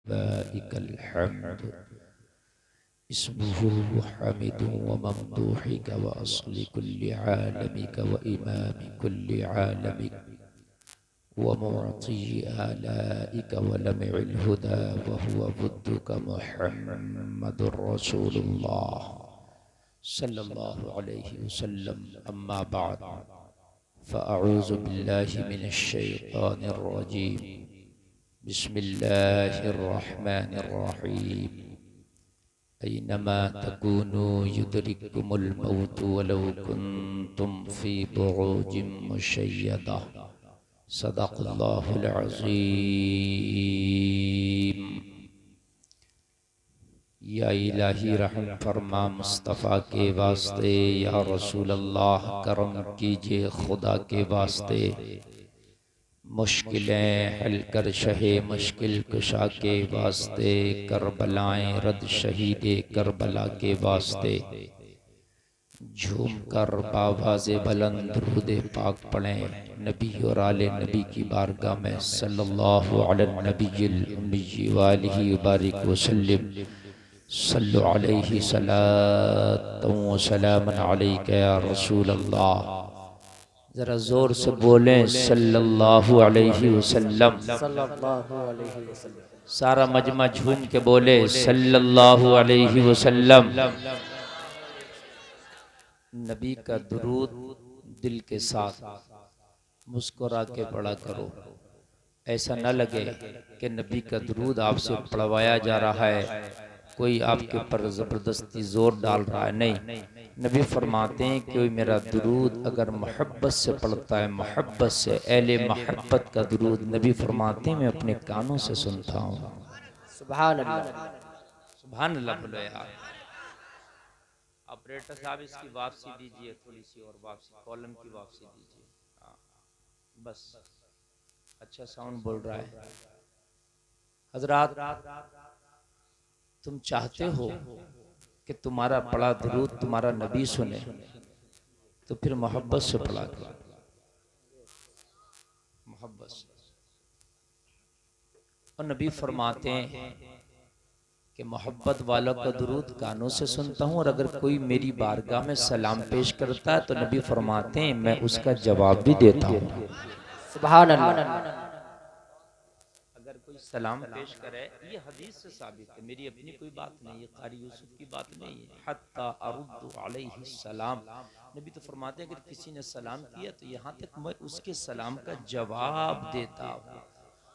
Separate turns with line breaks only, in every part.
लाइकल हम्द इस्मुहु हमीदु व ममदूहिक व अस्ली कुल्ली आलमिक व इमामी कुल्ली आलमिक व मुअती आलाइक व लमइल हुदा व हुवा बुद्दुक मुहम्मदुर रसूलुल्लाह सल्लल्लाहु अलैहि वसल्लम। अम्मा बाद फ़अऊज़ु बिल्लाहि मिनश शैतानिर रजीम। बिस्मिल्लाहिर रहमानिर रहीम। ऐनमा तकूनू युदरिकुमुल मौतु वलौ कुन्तुम फ़ी बुरूजिम मुशय्यदा। सदक़ल्लाहुल अज़ीम। या इलाही रहम फरमा मुस्तफ़ा के वास्ते, या रसूल अल्लाह करम कीजिए खुदा के वास्ते। मुश्किलें हल कर शहे मुश्किल कुशा के वास्ते, करबलाएं रद शहीदे करबला के वास्ते। झूम कर बावाज़े बुलंद दुरूदे पाक पढ़ें नबी और आले नबी की बारगाह में सल्लल्लाहु अलैहि नबील उम्मी व आलिहि व बारिक वसल्लम। सल्लु अलैहि सलातन व सलामन अलैका या रसूल अल्लाह। जरा जोर से बोलें सल्लल्लाहु अलैहि वसल्लम। सारा मजमा झूम के बोले सल्लल्लाहु अलैहि वसल्लम। नबी का दुरूद दिल के साथ मुस्कुरा के पढ़ा करो। ऐसा न लगे कि नबी का दुरूद आपसे पढ़वाया जा रहा है, कोई आपके ऊपर ज़बरदस्ती जोर डाल रहा है। नहीं, नबी फरमाते हैं कि कोई मेरा दुरूद अगर मोहब्बत से पढ़ता है, मोहब्बत से, अहले मोहब्बत का दुरूद, नबी फरमाते हैं मैं अपने कानों से सुनता हूँ। सुभान अल्लाह, सुभान अल्लाह बोलो यार। ऑपरेटर साहब इसकी वापसी दीजिए, थोड़ी सी और वापसी, कॉलम की वापसी दीजिए। हाँ बस, अच्छा साउंड बोल रहा है। हजरात, तुम चाहते हो कि तुम्हारा पढ़ा दुरूद तुम्हारा नबी सुने, तो फिर मोहब्बत से पढ़ा करो, मोहब्बत से। और नबी फरमाते हैं कि मोहब्बत वालों का दुरूद कानों से सुनता हूँ, और अगर कोई मेरी बारगाह में सलाम पेश करता है तो नबी फरमाते हैं मैं उसका जवाब भी देता हूँ। सुभान अल्लाह। अगर कोई सलाम पेश करे, ये हदीस से साबित है, मेरी अपनी कोई बात नहीं, ये कारी यूसुफ की बात नहीं है। हत्ता अरुद्दु अलैहि सलाम, नबी तो फरमाते हैं अगर किसी ने सलाम किया तो यहाँ तक मैं उसके सलाम का जवाब देता हूँ।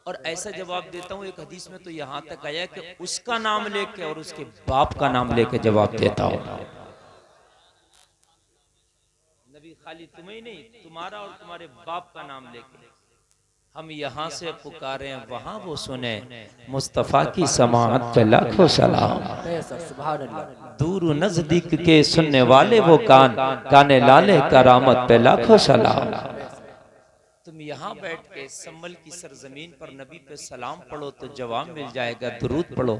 और ऐसा जवाब देता हूँ, एक हदीस में तो यहाँ तक आया कि उसका नाम लेके और उसके बाप का नाम लेके जवाब देता हूँ। नबी खाली तुम्हें नहीं, तुम्हारा और तुम्हारे बाप का नाम लेके हम यहाँ से पुकारे वहाँ वो सुने। मुस्तफ़ा की समाअत पे लाखों सलाम। दूर नजदीक के सुनने वाले वो कान, काने लाले करामत पे लाखों सलाम। तुम यहाँ बैठ के सम्मल की सरजमीन पर नबी पे सलाम पढ़ो तो जवाब मिल जाएगा, दुरूद पढ़ो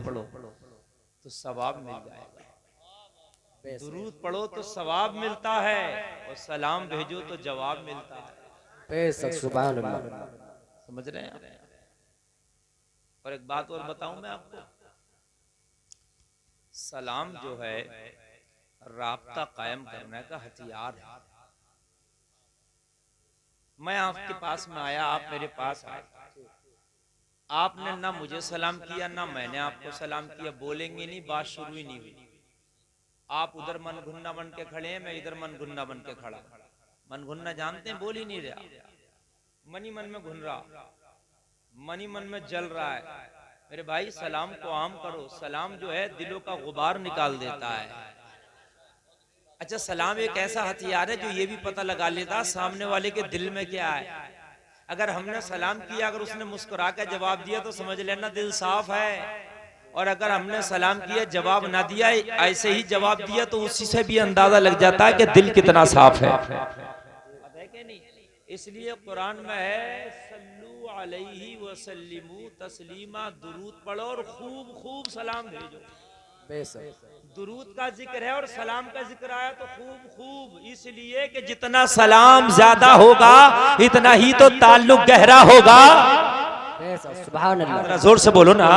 तो सवाब मिल जाएगा। दुरूद पढ़ो तो सवाब मिलता है, और सलाम भेजो तो जवाब मिलता है। सुभान अल्लाह। समझ रहे हैं? और एक बात और बताऊं मैं आपको, सलाम जो है राब्ता कायम करने का हथियार है। मैं आपके पास में आया, आप मेरे पास आए, आपने ना मुझे सलाम किया ना मैंने आपको सलाम किया, बोलेंगे नहीं, बात शुरू ही नहीं हुई। आप उधर मन घुन्ना बन के खड़े हैं, मैं इधर मन घुन्ना बन के खड़ा। मन घुन्ना जानते हैं, बोल ही नहीं रहा, मनी मन में घुन रहा, मनी मन में जल रहा है। मेरे भाई सलाम को आम करो, सलाम जो है दिलों का गुबार निकाल देता है। अच्छा, सलाम एक ऐसा हथियार है जो ये भी पता लगा लेता सामने वाले के दिल में क्या है। अगर हमने सलाम किया, अगर उसने मुस्कुरा कर जवाब दिया तो समझ लेना दिल साफ है, और अगर हमने सलाम किया जवाब ना दिया, ऐसे ही जवाब दिया, तो उसी से भी अंदाजा लग जाता है कि दिल कितना साफ है। इसलिए कुरान में है सल्लु अलैहि वसल्लिमु तस्लीमा, दुरूद पढ़ो और खूब खूब सलाम भेजो। दुरूद का जिक्र है और सलाम का जिक्र आया तो खूब खूब, इसलिए कि जितना सलाम ज्यादा होगा इतना ही तो ताल्लुक गहरा होगा। सुभान अल्लाह, जोर से बोलो ना।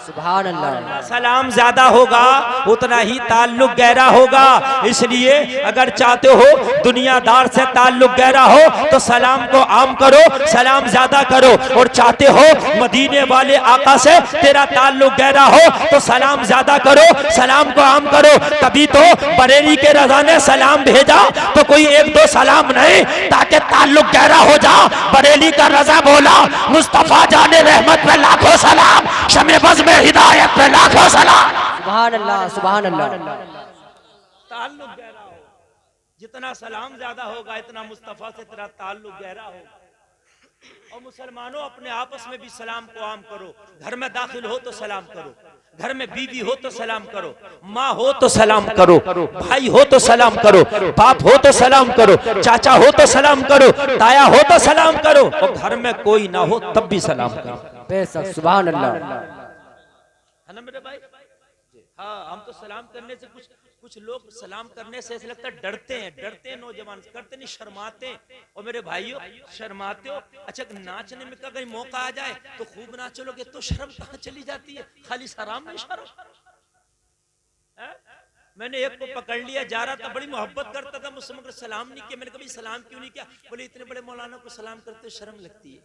सुभान अल्लाह।
सलाम ज्यादा होगा उतना ही ताल्लुक गहरा होगा। इसलिए अगर चाहते हो दुनियादार से ताल्लुक गहरा हो तो सलाम को आम करो, सलाम ज्यादा करो। और चाहते हो मदीने वाले आका से तेरा ताल्लुक गहरा हो तो सलाम ज्यादा करो, सलाम को आम करो। तभी तो बरेली के रजा ने सलाम भेजा तो कोई एक दो सलाम नहीं, ताकि ताल्लुक गहरा हो जा। बरेली का रजा बोला मुस्तफा जाने रहमत पे लाखों सलाम, शमे बज़ में हिदायत पे लाखों सलाम।
सुभान अल्लाह, सुभान अल्लाह।
ताल्लुक गहरा हो, जितना सलाम ज्यादा होगा इतना मुस्तफा से तेरा ताल्लुक गहरा होगा। और मुसलमानों अपने आपस में भी सलाम को आम करो। घर में दाखिल हो तो सलाम करो, घर में बीवी हो तो सलाम करो, माँ हो तो सलाम करो, भाई हो तो सलाम करो, बाप हो तो सलाम करो, चाचा हो तो सलाम करो, ताया हो तो सलाम करो। और घर में कोई ना हो तब भी सलाम करो।
बेशक, सुभान अल्लाह।
है ना मेरे भाई? हाँ, हम तो सलाम करने से कुछ लोग सलाम करने से ऐसा लगता है डरते हैं नौजवान करते नहीं, शर्माते हैं। और मेरे भाइयों शर्माते हो, अच्छा नाचने में कहीं मौका आ जाए तो खूब नाच लोगे तो शर्म कहाँ चली जाती है? खाली सलाम में शर्म। मैंने एक को पकड़ लिया, जा रहा था, बड़ी मोहब्बत करता था मुझसे, मगर सलाम नहीं किया। मैंने कभी सलाम क्यों नहीं किया? बोले इतने बड़े मौलाना को सलाम करते शर्म लगती है।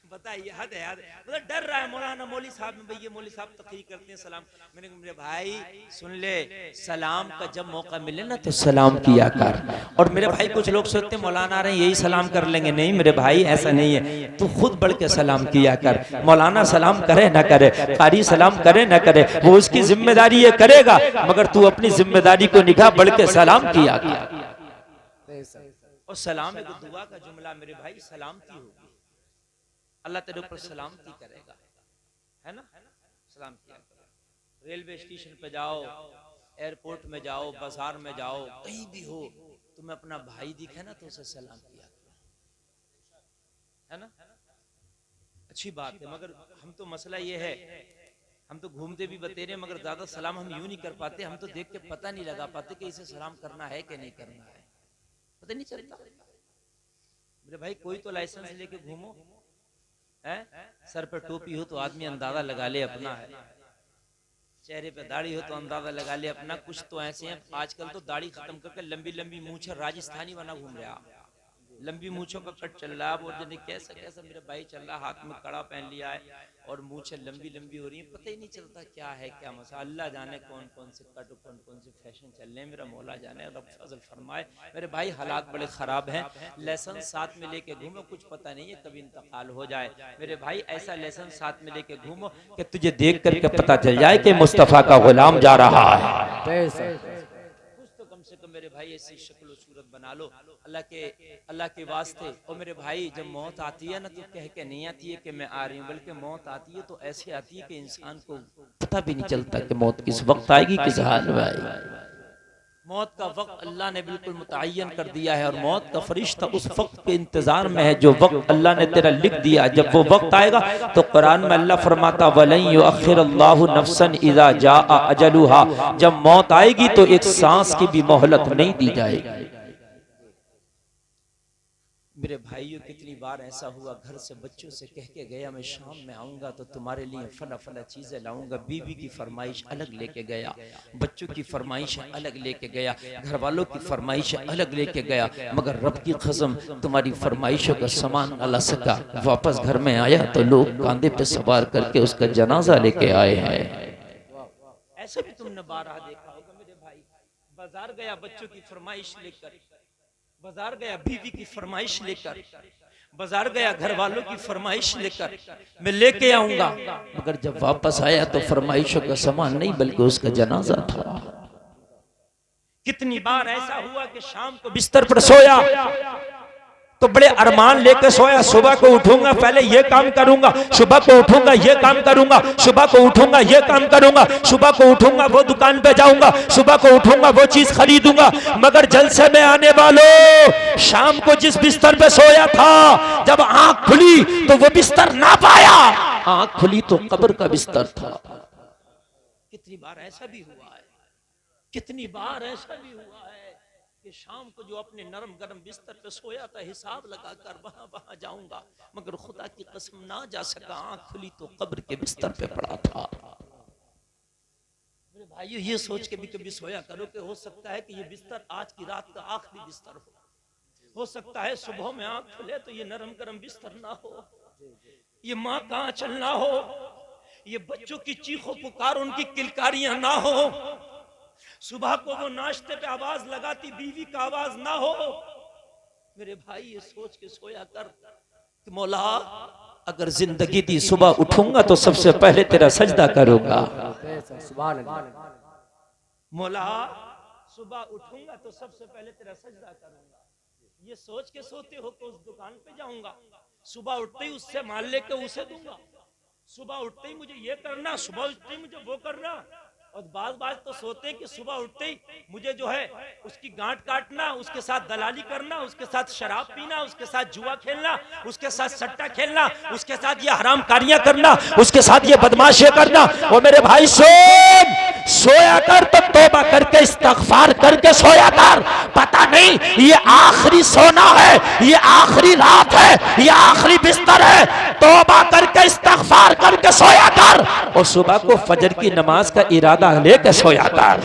बताइए, हद है, मतलब डर रहा है मौलाना मौली साहब में, भैया मौली साहब तकरीर करते हैं सलाम। मैंने कहा मेरे भाई सुन ले, सलाम का जब मौका मिले ना तो सलाम किया कर। और मेरे भाई कुछ लोग सोचते हैं मौलाना आ रहे हैं यही सलाम कर लेंगे। नहीं मेरे भाई, ऐसा नहीं है। तू खुद बढ़ के सलाम किया कर। मौलाना सलाम करे ना करे, कारी सलाम करे ना करे, वो उसकी जिम्मेदारी ये करेगा, मगर तू अपनी जिम्मेदारी को निभा, बढ़ के सलाम किया कर। और सलाम एक दुआ का जुमला मेरे भाई, सलामती होगी, अल्लाह तेरे ऊपर सलामती करेगा, है ना? सलाम किया करो। रेलवे स्टेशन पे जाओ, एयरपोर्ट में जाओ, बाजार में जाओ, कहीं भी हो, तुम्हें अपना भाई दिखे ना तो उसे सलाम किया करो, है ना? अच्छी बात है। मगर हम तो मसला ये है, हम तो घूमते भी बतेरे, मगर ज्यादा सलाम हम यूं नहीं कर पाते। हम तो देख के पता नहीं लगा पाते कि इसे सलाम करना है कि नहीं करना है, पता नहीं चलता। मेरे भाई कोई तो लाइसेंस लेके घूमो, है सर पे टोपी हो तो आदमी अंदाजा लगा ले अपना है, चेहरे पे दाढ़ी हो तो अंदाजा लगा ले अपना। कुछ तो ऐसे हैं आजकल तो दाढ़ी खत्म करके लंबी लंबी मूंछ राजस्थानी बना घूम रहा, लंबी मूंछों का कट चल रहा है। वो जने कैसा कैसा मेरा भाई चल रहा, हाथ में कड़ा पहन लिया है और मूंछें लंबी लंबी हो रही है, पता ही नहीं चलता क्या है क्या मसला। अल्लाह जाने कौन कौन से कट, कौन कौन से फैशन चल रहे हैं, मेरा मौला जाने, रब फजल फरमाए। मेरे भाई हालात बड़े खराब हैं। लेसन साथ में लेके घूमो, कुछ पता नहीं है कभी इंतकाल हो जाए। मेरे भाई ऐसा लेसन साथ में लेके घूमो कि तुझे देख करके पता चल जाए कि मुस्तफा का गुलाम जा रहा है। कम से कम मेरे भाई ऐसी शक्ल सूरत बना लो अल्लाह के वास्ते। और मेरे भाई जब मौत आती है ना तो कह के नहीं आती है कि मैं आ रही हूँ, बल्कि मौत आती है तो ऐसे आती है कि इंसान को पता भी नहीं चलता कि मौत किस वक्त आएगी, किस हाल में आएगी। मौत का वक्त अल्लाह ने बिल्कुल मुतय्यन कर दिया है और मौत का फरिश्ता उस वक्त के इंतजार में है जो वक्त अल्लाह ने तेरा लिख दिया। जब वो वक्त आएगा तो कुरान में अल्लाह फरमाता वलन युअख्खिरुल्लाहु नफ्सन इज़ा जाअ अजलुहा, जब मौत आएगी तो एक सांस की भी मोहलत नहीं दी जाएगी। मेरे भाइयों कितनी बार ऐसा हुआ, घर से बच्चों से कह के गया मैं शाम में आऊंगा तो तुम्हारे लिए फला फला चीजें लाऊंगा, बीवी की फरमाइश अलग लेके गया, बच्चों की फरमाइश अलग लेके गया, घर वालों की फरमाइश अलग लेके गया, मगर रब की कसम तुम्हारी फरमाइशों का सामान न ला सका। वापस घर में आया तो लोग कांधे पे सवार करके उसका जनाजा लेके आए हैं। ऐसे भी तुमने बारहा देखा होगा मेरे भाई। बाजार गया बच्चों की फरमाइश लेकर, बाजार गया बीवी की फरमाइश लेकर, बाजार गया घर वालों की फरमाइश लेकर, मैं लेके आऊंगा, मगर जब वापस आया तो फरमाइशों का सामान नहीं बल्कि उसका जनाजा था। कितनी बार ऐसा हुआ कि शाम को बिस्तर पर सोया तो बड़े अरमान लेकर सोया, सुबह को उठूंगा पहले ये काम करूंगा, सुबह को उठूंगा ये काम करूंगा, सुबह को उठूंगा ये काम करूंगा, सुबह को उठूंगा वो दुकान पे जाऊंगा, सुबह को उठूंगा वो चीज खरीदूंगा। मगर जलसे में आने वालों, शाम को जिस बिस्तर पे सोया था जब आंख खुली तो वो बिस्तर ना पाया, आंख खुली तो कब्र का बिस्तर था। कितनी बार ऐसा भी हुआ है, कितनी बार ऐसा भी हुआ है। कि शाम को जो अपने नरम गरम बिस्तर पे सोया था, हिसाब लगाकर वहां वहां जाऊंगा, मगर खुदा की कसम ना जा सका। आंख खुली तो कब्र के बिस्तर पे पड़ा था। मेरे भाइयों, ये सोच के भी कभी सोया करो कि हो सकता है कि ये बिस्तर आज की रात का आखिरी बिस्तर हो सकता है सुबह में आंख खुले तो ये नरम गरम बिस्तर ना हो, ये माँ का आंचल ना हो, ये बच्चों की चीखों पुकार उनकी किलकारियां ना हो, सुबह को वो नाश्ते पे आवाज लगाती बीवी का आवाज ना हो। मेरे भाई, ये सोच के सोया कर कि मौला, अगर जिंदगी दी सुबह उठूंगा तो सबसे पहले तेरा सजदा करूंगा। मौला, सुबह उठूंगा तो सबसे पहले तेरा सजदा करूंगा। ये सोच के सोते हो कि उस दुकान पे जाऊंगा, सुबह उठते ही उससे माल लेके उसे दूंगा, सुबह उठते ही मुझे ये करना, सुबह उठते ही मुझे वो करना। और बाज तो सोते हैं कि सुबह उठते ही मुझे जो है उसकी गांठ काटना, उसके साथ दलाली करना, उसके साथ शराब पीना, उसके साथ जुआ खेलना, उसके साथ सट्टा खेलना, उसके साथ ये हराम कारियां करना, उसके साथ ये बदमाशियां करना। और मेरे भाई, सोया कर तो तौबा करके इस्तगफार करके सोया कर। पता नहीं ये आखिरी सोना है, ये आखिरी रात है, ये आखिरी बिस्तर है। तौबा करके इस्तगफार करके सोया कर और सुबह को फजर की नमाज का इरादा लेके सोया कर।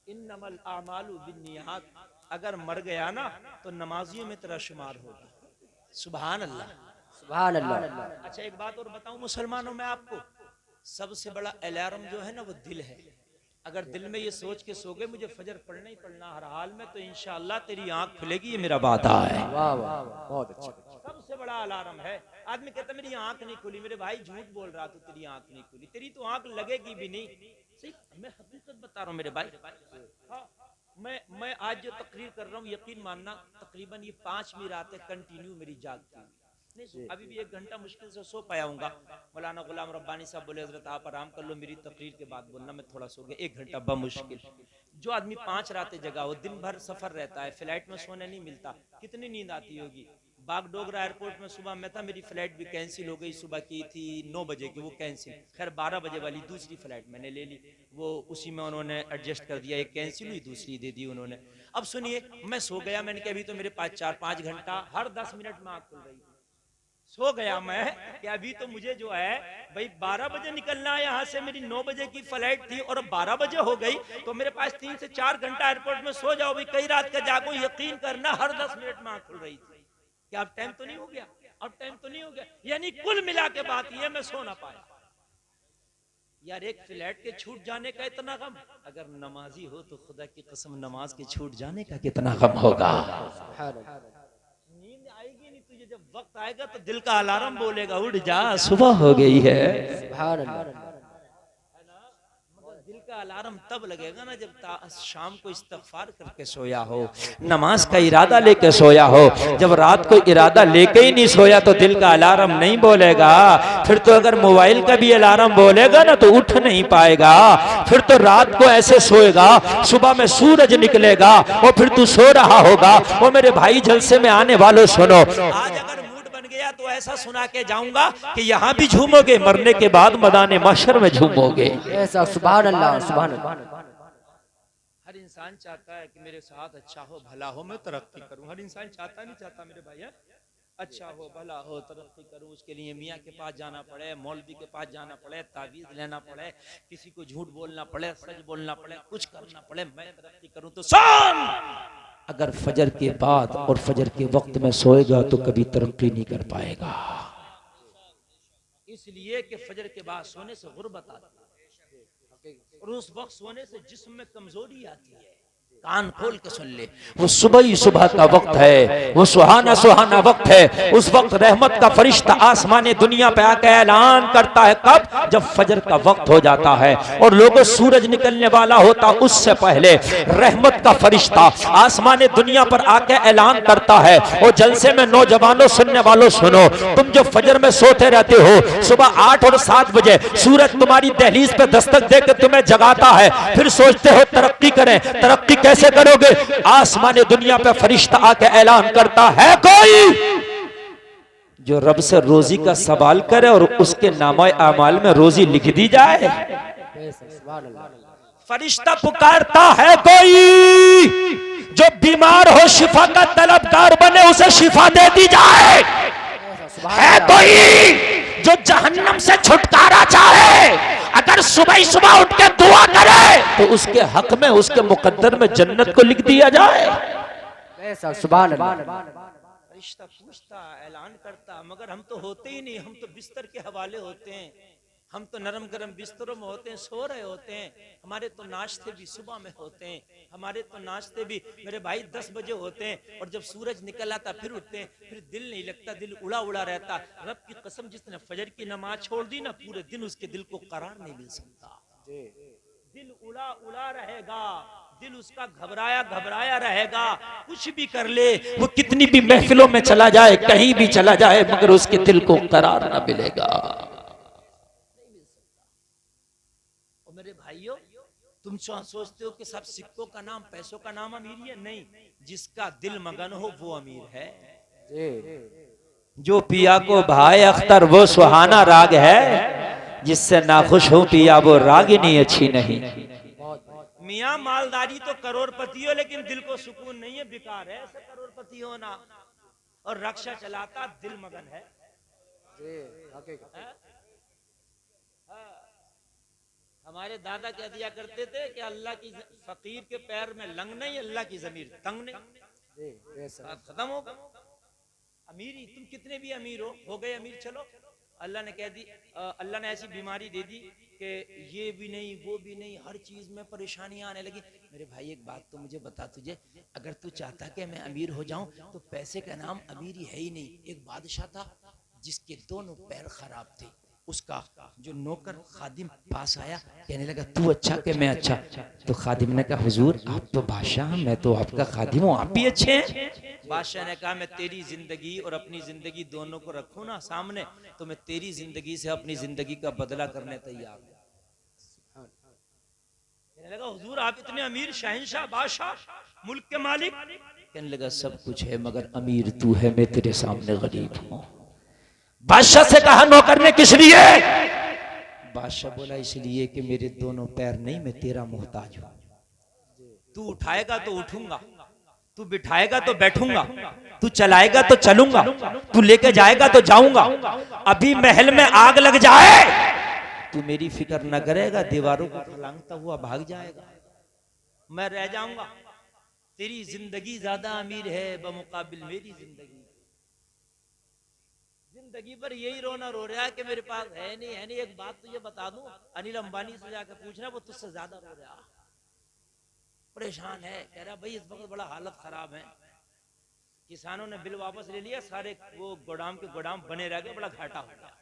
इन्नमल आमालु बिन्नियात, अगर मर गया ना तो नमाजियों में तेरा शुमार होगा। सुभान अल्लाह,
सुभान अल्लाह।
अच्छा, एक बात और बताऊं मुसलमानों में आपको, सबसे बड़ा अलार्म जो है ना वो दिल है। अगर दिल में ये सोच के सो गए मुझे फजर पढ़ना ही पढ़ना हर हाल में, तो इंशाअल्लाह तेरी आंख खुलेगी। ये मेरा वादा है।
वाह वाह, बहुत अच्छा।
सबसे बड़ा अलार्म है। आदमी कहता मेरी आंख नहीं खुली, मेरे भाई झूठ बोल रहा तू, तेरी आंख नहीं खुली, तेरी तो आंख लगेगी भी नहीं। सही, मैं हकीकत बता रहा हूँ मेरे भाई। हाँ, मैं आज जो तकरीर कर रहा हूँ, यकीन मानना तकरीबन ये 5वीं रातें कंटिन्यू मेरी जागती हुई। अभी भी 1 घंटा मुश्किल से सो पाया हूँगा। मौलाना गुलाम रब्बानी साहब बोले हजरत आप आराम कर लो, मेरी तकरीर के बाद बोलना। मैं थोड़ा सो गया, 1 घंटा बमुश्किल। जो आदमी 5 रातें जगा हो, दिन भर सफर रहता है, फ्लाइट में सोने नहीं मिलता, कितनी नींद आती होगी। बागडोगरा एयरपोर्ट में सुबह मैं था, मेरी फ्लाइट भी कैंसिल हो गई। सुबह की थी 9 बजे की, वो कैंसिल। खैर 12 बजे वाली दूसरी फ्लाइट मैंने ले ली, वो उसी में उन्होंने एडजस्ट कर दिया। एक कैंसिल हुई, दूसरी दे दी उन्होंने। अब सुनिए, मैं सो गया, मैंने कहा अभी तो मेरे पास 4-5 घंटा, हर 10 मिनट में आँख खुल रही थी। सो गया मैं कि अभी तो मुझे जो है भाई 12 बजे निकलना है यहाँ से, मेरी 9 बजे की फ्लाइट थी और 12 बजे हो गई, तो मेरे पास 3 से 4 घंटा एयरपोर्ट में सो जाओ भाई, कई रात का जागो। यकीन करना हर 10 मिनट में आँख खुल रही थी। क्या अब टाइम तो नहीं हो गया? अब टाइम तो नहीं हो गया? यानी कुल मिला के बात ये, मैं सो ना पाया। यार, एक फ्लैट के छूट जाने का इतना गम, अगर नमाजी हो तो खुदा की कसम नमाज के छूट जाने का कितना गम होगा। नींद आएगी नहीं तुझे, जब वक्त आएगा तो दिल का अलार्म बोलेगा उठ जा, सुबह हो गई है।
सुभान अल्लाह।
दिल का अलार्म तब लगेगा ना जब शाम को इस्तगफार करके सोया हो, नमाज का इरादा लेके सोया हो। जब रात को इरादा लेके ही नहीं सोया तो दिल का अलार्म नहीं बोलेगा। फिर तो अगर मोबाइल का भी अलार्म बोलेगा ना तो उठ नहीं पाएगा। फिर तो रात को ऐसे सोएगा, सुबह में सूरज निकलेगा और फिर तू सो रहा होगा। वो मेरे भाई, जलसे में आने वालों सुनो, आज अगर मूड बन गया तो ऐसा सुना के जाऊंगा कि यहाँ भी झूमोगे, मरने के बाद मैदान महशर में झूमोगे।
ऐसा सुभान अल्लाह, सुभान अल्लाह।
हर इंसान चाहता है कि मेरे साथ अच्छा हो, भला हो, मैं तरक्की करूं। हर इंसान चाहता नहीं चाहता मेरे भाई है? अच्छा हो, भला हो, तरक्की करूं। उसके लिए मियाँ के पास जाना पड़े, मौलवी के पास जाना पड़े, तावीज़ लेना पड़े, किसी को झूठ बोलना पड़े, सच बोलना पड़े, कुछ करना पड़े, मैं तरक्की करूं। तो सुन, अगर फजर के बाद और फजर के वक्त में सोएगा तो कभी तरक्की नहीं कर पाएगा। इसलिए कि फजर के बाद सोने से गुर्बत आती है और उस वक्त सोने से जिस्म में कमजोरी आती है। कान खोल के सुन ले, वो सुबह ही सुबह का वक्त है, वो सुहाना सुहाना वक्त है। उस वक्त रहमत का फरिश्ता आसमानी दुनिया पे आकर ऐलान करता है। कब? जब फजर का वक्त हो जाता है और लोगों सूरज निकलने वाला होता, उससे पहले रहमत का फरिश्ता आसमानी दुनिया पर आकर ऐलान करता है। और जलसे में नौजवानों, सुनने वालों सुनो, तुम जो फजर में सोते रहते हो, सुबह 8 और 7 बजे सूरज तुम्हारी दहलीज पे दस्तक देकर तुम्हें जगाता है। फिर सोचते हो तरक्की करें, तरक्की कैसे करोगे? आसमानी दुनिया पे फरिश्ता आके ऐलान करता है, कोई जो रब से रोजी का सवाल करे और उसके नामा अमाल में रोजी लिख दी जाए। फरिश्ता पुकारता है कोई जो बीमार हो शिफा का तलबगार बने उसे शिफा दे दी जाए। है कोई जो जहन्नम से छुटकारा चाहे अगर सुबह सुबह उठ के दुआ करे तो उसके हक में उसके मुकद्दर में जन्नत को लिख दिया जाए।
सुभान अल्लाह।
फरिश्ता पूछता ऐलान करता, मगर हम तो होते ही नहीं, हम तो बिस्तर के हवाले होते हैं, हम तो नरम गरम बिस्तरों में होते हैं, सो रहे होते हैं, हमारे तो नाश्ते भी सुबह में होते हैं, हमारे तो नाश्ते भी मेरे भाई 10 बजे होते हैं, और जब सूरज निकल आता फिर उठते हैं, फिर दिल नहीं लगता, दिल उड़ा उड़ा रहता। रब की कसम जिसने फजर की नमाज छोड़ दी ना पूरे दिन उसके दिल को करार नहीं मिल सकता, दिल उड़ा उड़ा रहेगा, दिल उसका घबराया घबराया रहेगा। कुछ भी कर ले, वो कितनी भी महफिलों में चला जाए, कहीं भी चला जाए, मगर उसके दिल को करार ना मिलेगा। और मेरे भाइयों, तुम सोचते हो कि सब सिक्कों का नाम पैसों का नाम अमीरी है? नहीं, जिसका दिल मगन हो वो अमीर है। जो पिया को भाई अख्तर वो सुहाना राग है, जिससे नाखुश हो पिया वो रागिनी अच्छी नहीं। मियाँ मालदारी तो करोड़पति हो लेकिन दिल को सुकून नहीं है, बेकार है ऐसा करोड़पति होना। और रक्षा चलाता दिल मगन है। हमारे दादा कह दिया करते थे कि अल्लाह की फकीर के पैर में लंग नहीं, अल्लाह की जमीर तंग नहीं। खत्म हो अमीरी, तुम कितने भी अमीर हो गए अमीर, चलो अल्लाह ने कह दी, अल्लाह ने ऐसी बीमारी दे दी कि ये भी नहीं वो भी नहीं, हर चीज में परेशानियां आने लगी। मेरे भाई एक बात तो मुझे बता, तुझे अगर तू चाहता कि मैं अमीर हो जाऊं तो पैसे का नाम अमीरी है ही नहीं। एक बादशाह था जिसके दोनों पैर खराब थे, उसका जो नौकर खादिम पास आया, कहने लगा तू अच्छा कि मैं अच्छा? तो खादिम ने कहा हुजूर आप तो बादशाह, मैं तो आपका खादिम हूँ, आप भी अच्छे हैं। बादशाह ने कहा मैं तेरी जिंदगी और अपनी जिंदगी दोनों को रखूं ना सामने, तो मैं तेरी जिंदगी से अपनी जिंदगी का बदला करने तैयार हूं। कहने लगा हुजूर आप इतने अमीर, शहंशाह बादशाह मुल्क के मालिक? कहने लगा सब कुछ है मगर अमीर तू है, मैं तेरे सामने गरीब हूं। बादशाह से कहा नौकर ने किस लिए? बादशाह बोला इसलिए कि मेरे दोनों पैर नहीं, मैं तेरा मोहताज हूं। तू उठाएगा तो उठूंगा, तू बिठाएगा तो बैठूंगा, तू चलाएगा तो चलूंगा, तू लेके जाएगा तो जाऊंगा। अभी महल में आग लग जाए तू मेरी फिक्र न करेगा, दीवारों को फलांगता हुआ भाग जाएगा, मैं रह जाऊंगा। तेरी जिंदगी ज्यादा अमीर है बमुकाबिल मेरी जिंदगी। जिंदगी पर यही रोना रो रहा है कि मेरे पास है नहीं है नहीं। एक बात तुझे बता दूं, अनिल अंबानी से जाकर पूछना, वो तुझसे ज्यादा रो रहा, परेशान है। कह रहा भाई इस वक्त बड़ा हालत खराब है, किसानों ने बिल वापस ले लिया, सारे वो गोदाम के गोदाम बने रह गए, बड़ा घाटा हो गया।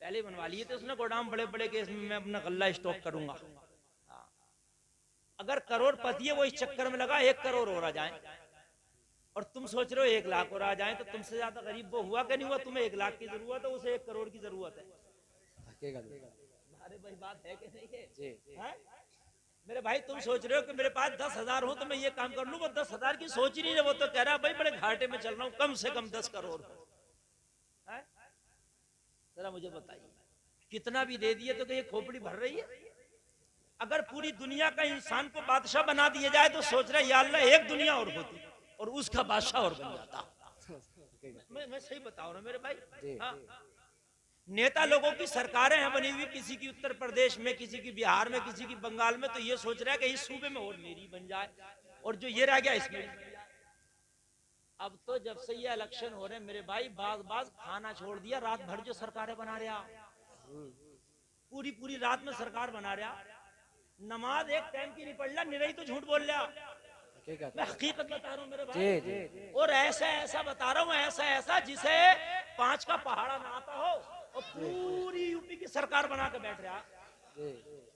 पहले बनवा लिए थे उसने गोदाम बड़े बड़े के, इसमें मैं अपना गल्ला स्टॉक करूंगा। अगर करोड़पति है वो इस चक्कर में लगा 1 करोड़ हो रहा जाए, और तुम सोच रहे हो 1 लाख हो रहा जाए, तो तुमसे ज्यादा गरीब वो हुआ कि नहीं हुआ? तुम्हें 1 लाख की जरूरत है, उसे 1 करोड़ की जरूरत है। अरे भाई बात है कि नहीं है? मेरे भाई तुम सोच रहे हो कि मेरे पास 10,000 हो तो मैं ये काम कर लूं, वो 10,000 की सोच ही नहीं रहे। वो तो कह रहा है भाई बड़े घाटे में चल रहा हूं, कम से कम 10 करोड़ है। जरा मुझे बताइए कितना भी दे दिए तो ये खोपड़ी भर रही है? अगर पूरी दुनिया का इंसान को बादशाह बना दिया जाए तो सोच रहे या अल्लाह एक दुनिया और होती और उसका बादशाह और बन जाता। मैं सही बता रहा हूं मेरे भाई। हाँ, नेता लोगों की सरकारें हैं बनी हुई, किसी की उत्तर प्रदेश में, किसी की बिहार में, किसी की बंगाल में, तो ये सोच रहा है कि इस सूबे में और मेरी बन जाए, और जो ये रह गया इसमें। अब तो जब से ये इलेक्शन हो रहे हैं मेरे भाई, बाज खाना छोड़ दिया, रात भर जो सरकारें बना रहा, पूरी पूरी रात में सरकार बना रहा, नमाज एक टाइम की नहीं पढ़ रहा, निरही तो झूठ बोल रहा। मैं हकीकत बता रहा हूँ मेरे भाई, और ऐसा ऐसा बता रहा हूँ, ऐसा ऐसा जिसे 5 का पहाड़ा ना आता हो, और पूरी यूपी की सरकार बना के बैठ रहा।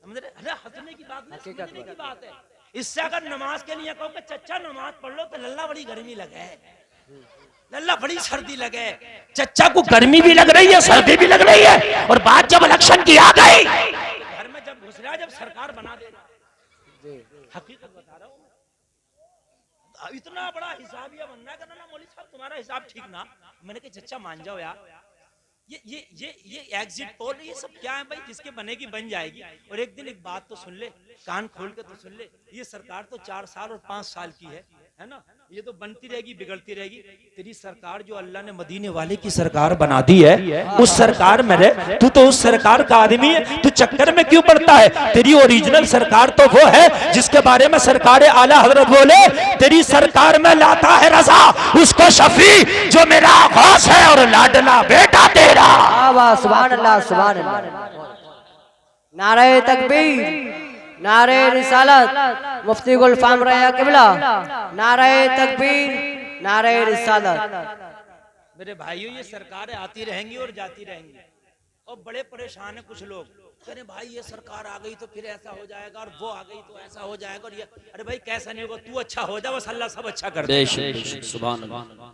अरे हंसने की बात नहीं, समझने की बात है। इससे अगर नमाज के लिए कहो कि चच्चा नमाज पढ़ लो, तो लल्ला बड़ी गर्मी लगे, लल्ला बड़ी सर्दी लगे। चच्चा को गर्मी भी लग रही है, सर्दी भी लग रही है, और बात जब इलेक्शन की आ गई, घर में जब घुस रहा, जब सरकार बना देना। हकीकत बता रहा हूँ, इतना बड़ा हिसाबिया बनना है ना मौलवी साहब, तुम्हारा हिसाब ठीक ना। मैंने कहा चच्चा मान जाओ यार, ये एग्जिट पोल, ये सब क्या है भाई? जिसके बनेगी बन जाएगी। और एक दिन एक बात तो सुन ले, कान खोल के तो सुन ले, ये सरकार तो 4 साल और 5 साल की है ना? ये तो बनती रहेगी, बिगड़ती रहेगी। तेरी सरकार जो अल्लाह ने मदीने वाले की सरकार बना दी है, उस सरकार में रह, तू तो उस सरकार का आदमी है, तू चक्कर में क्यों पड़ता है? तेरी ओरिजिनल सरकार तो वो है जिसके बारे में सरकार आला हजरत बोले, तेरी सरकार में लाता है रजा उसको शफी जो मेरा गौस है और लाडला बेटा तेरा।
सुभान अल्लाह, सुभान अल्लाह। नारे तकबीर, नारे रिसालत, मुफ्ती गुलफाम रया किबला, नारे तकबीर, नारे रिसालत।
मेरे भाइयों, ये सरकारें आती रहेंगी और जाती रहेंगी, और बड़े परेशान है कुछ लोग, कह रहे भाई ये सरकार आ गई तो फिर ऐसा हो जाएगा, और वो आ गई तो ऐसा हो जाएगा, और ये, अरे भाई कैसा नहीं होगा, तू अच्छा हो जा, बस अल्लाह सब अच्छा कर दे।
सुभान अल्लाह।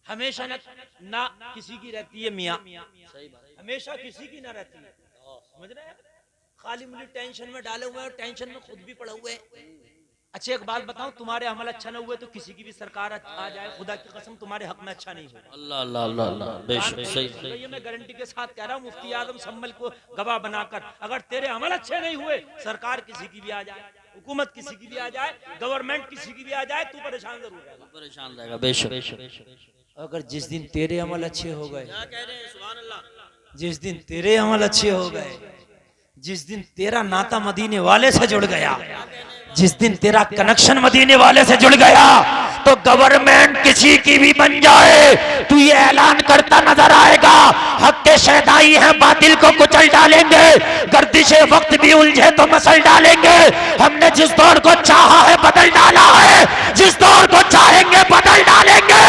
हमेशा ना किसी की रहती है मियाँ, हमेशा किसी की ना रहती है, समझ रहे हैं? खाली मुझे टेंशन में डाले हुए हैं, और टेंशन में खुद भी पड़े हुए हैं। अच्छा एक बात बताऊं, तुम्हारे अमल अच्छा न हुए तो किसी की भी सरकार आ जाए, खुदा की कसम तुम्हारे हक में अच्छा नहीं होगा।
अल्लाह अल्लाह अल्लाह अल्लाह, बेशक सही।
तो ये मैं गारंटी के साथ कह रहा हूँ, मुफ्ती आजम सम्मल को गवाह बनाकर, अगर तेरे अमल अच्छे नहीं हुए, सरकार किसी की भी आ जाए, हुकूमत किसी की भी आ जाए, गवर्नमेंट किसी की भी आ जाए, तू परेशान जरूर रहेगा,
परेशान रहेगा। बेशक।
अगर जिस दिन तेरे अमल अच्छे हो गए, जिस दिन तेरे अमल अच्छे हो गए, जिस दिन तेरा नाता मदीने वाले से जुड़ गया, जिस दिन तेरा कनेक्शन मदीने वाले से जुड़ गया, तो गवर्नमेंट किसी की भी बन जाए, तू ये ऐलान करता नजर आएगा, हक के शहदाई हैं, बातिल को कुचल डालेंगे, गर्दिशे वक्त भी उलझे तो मसल डालेंगे। हमने जिस दौर को चाहा है बदल डाला है, जिस दौर को चाहेंगे बदल डालेंगे।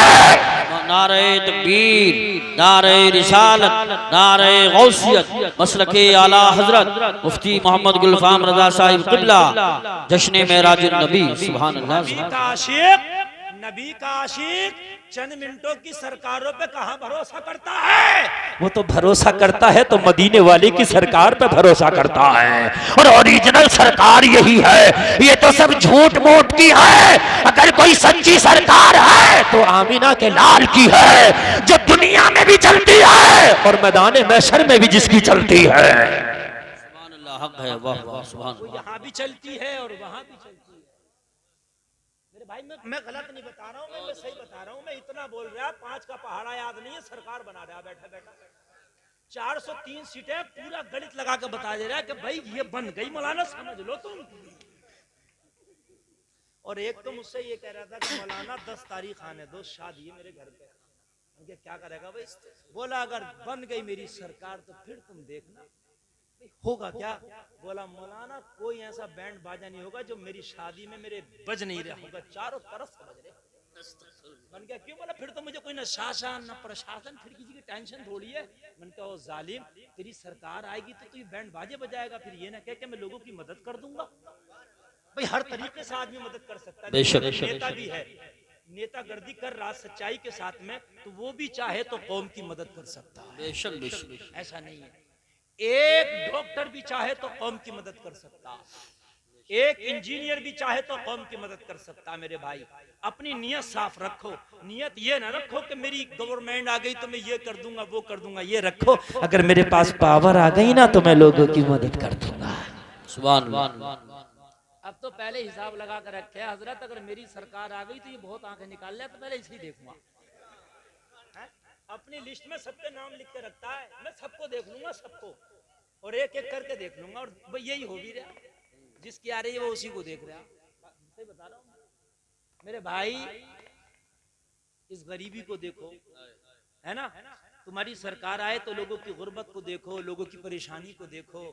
नारे तकबीर, नारे रिसालत, नारे गौसियत, मसलके आला हजरत मुफ्ती मोहम्मद गुलफाम रजा साहिब किबला, जश्न मेराज नबी। सुभान अल्लाह।
नबी का आशिक चंद मिनटों की सरकारों पे कहां भरोसा करता है? वो तो भरोसा करता है तो मदीने वाले की सरकार पे भरोसा करता है, और ओरिजिनल सरकार यही है, ये तो सब झूठ मूठ की है। अगर कोई सच्ची सरकार है तो आमीना के लाल की है, जो दुनिया में भी चलती है और मैदान महशर में भी जिसकी चलती है।
सुभान अल्लाह, हक है, वाह वाह, सुभान अल्लाह।
यहाँ भी चलती है और वहां भी चलती है। भाई मैं गलत नहीं बता रहा हूँ, मैं सही बता रहा हूँ। मैं इतना बोल रहा, 5 का पहाड़ा याद नहीं है, सरकार बना रहा बैठा बैठा 403 सीटें, पूरा गणित लगा के बता दे रहा है कि भाई ये बन गई, मौलाना समझ लो तुम। और एक तो मुझसे ये कह रहा था कि मौलाना 10 तारीख आने दो, शादी है मेरे घर पे। उनके क्या करेगा भाई? बोला अगर बन गई मेरी सरकार तो फिर तुम देखना होगा क्या। बोला मौलाना कोई ऐसा बैंड बाजा नहीं होगा जो मेरी शादी में मेरे बज नहीं रहा होगा, चारों तरफ से बज रहे। मन क्या क्यों? बोला फिर तो मुझे कोई ना शासन ना प्रशासन, फिर किसी की टेंशन थोड़ी है। मन क्या ओ जालिम, तेरी सरकार आएगी तो तू ये बैंड बाजे बजाएगा, फिर ये ना कह के मैं लोगों की मदद कर दूंगा। भाई हर तरीके से आदमी मदद कर सकता है, नेता भी है, नेता गर्दी कर रहा सच्चाई के साथ में, तो वो भी चाहे तो कौम की मदद कर सकता है।
बेशक।
ऐसा नहीं है। एक डॉक्टर भी चाहे तो कौम की मदद कर सकता, एक इंजीनियर भी चाहे तो कौम की मदद कर सकता। मेरे भाई अपनी नियत साफ रखो, नियत ये ना रखो कि मेरी गवर्नमेंट आ गई तो मैं ये कर दूंगा वो कर दूंगा। ये रखो अगर मेरे पास पावर आ गई ना तो मैं लोगों की मदद कर दूंगा।
सुभान अल्लाह।
अब तो पहले हिसाब लगा कर रखे हजरत, अगर मेरी सरकार आ गई तो ये बहुत आंखें निकाल ले, तो पहले इसी देखूंगा। अपनी लिस्ट में सबके नाम लिख के रखता है, मैं सबको देख लूंगा, सबको, और एक एक करके देख लूंगा। और यही हो भी रहा, जिसकी आ रही है वो उसी को देख रहा। सही बता रहा हूँ मेरे भाई, इस गरीबी को देखो, है ना? तुम्हारी सरकार आए तो लोगों की गुर्बत को देखो, लोगों की परेशानी को देखो।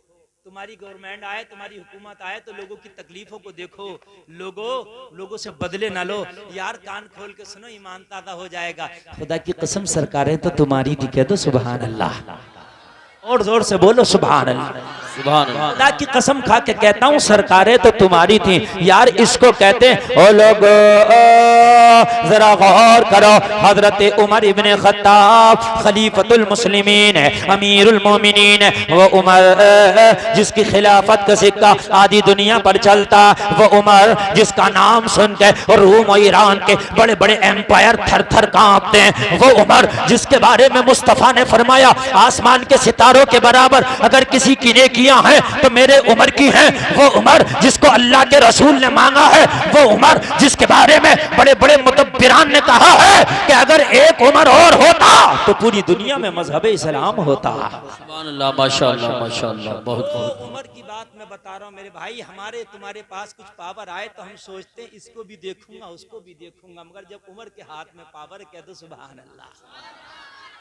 तुम्हारी गवर्नमेंट आए, तुम्हारी हुकूमत आए तो लोगों की तकलीफों को देखो। लोगों से बदले ना लो यार, कान खोल के सुनो, ईमान ताज़ा हो जाएगा। खुदा की कसम सरकारें तो तुम्हारी थी, कह दो सुभान अल्लाह, और जोर से बोलो सुभान अल्लाह।
सुभान अल्लाह।
खुदा की कसम खा के कहता हूँ सरकारें तो तुम्हारी थी यार। इसको कहते हैं ओ लोग जरा गौर करो, हजरत उमर इब्ने खत्ताब खलीफतुल मुस्लिमीन है, अमीरुल मोमिनीन है। वो उमर जिसकी खिलाफत का सिक्का आधी दुनिया पर चलता, वो उमर जिसका नाम सुन के रूम और ईरान के बड़े बड़े एम्पायर थर थर कांपते हैं, वो उमर जिसके बारे में मुस्तफा ने फरमाया आसमान के सितारों के बराबर अगर किसी की नेकियां हैं तो मेरे उमर की हैं। वो उमर जिसको अल्लाह के रसूल ने मांगा है, वो उमर जिसके बारे में बड़े बड़े मुतब्बिरान ने कहा है कि अगर एक उमर और होता तो पूरी दुनिया में मजहब इस्लाम होता।
सुभान अल्लाह, माशाअल्लाह माशाअल्लाह, बहुत बहुत।
उमर की बात मैं बता रहा हूँ मेरे भाई। हमारे तुम्हारे पास कुछ पावर आए तो हम सोचते हैं इसको भी देखूंगा उसको भी देखूंगा, मगर जब उमर के हाथ में पावर कह दो सुभान अल्लाह।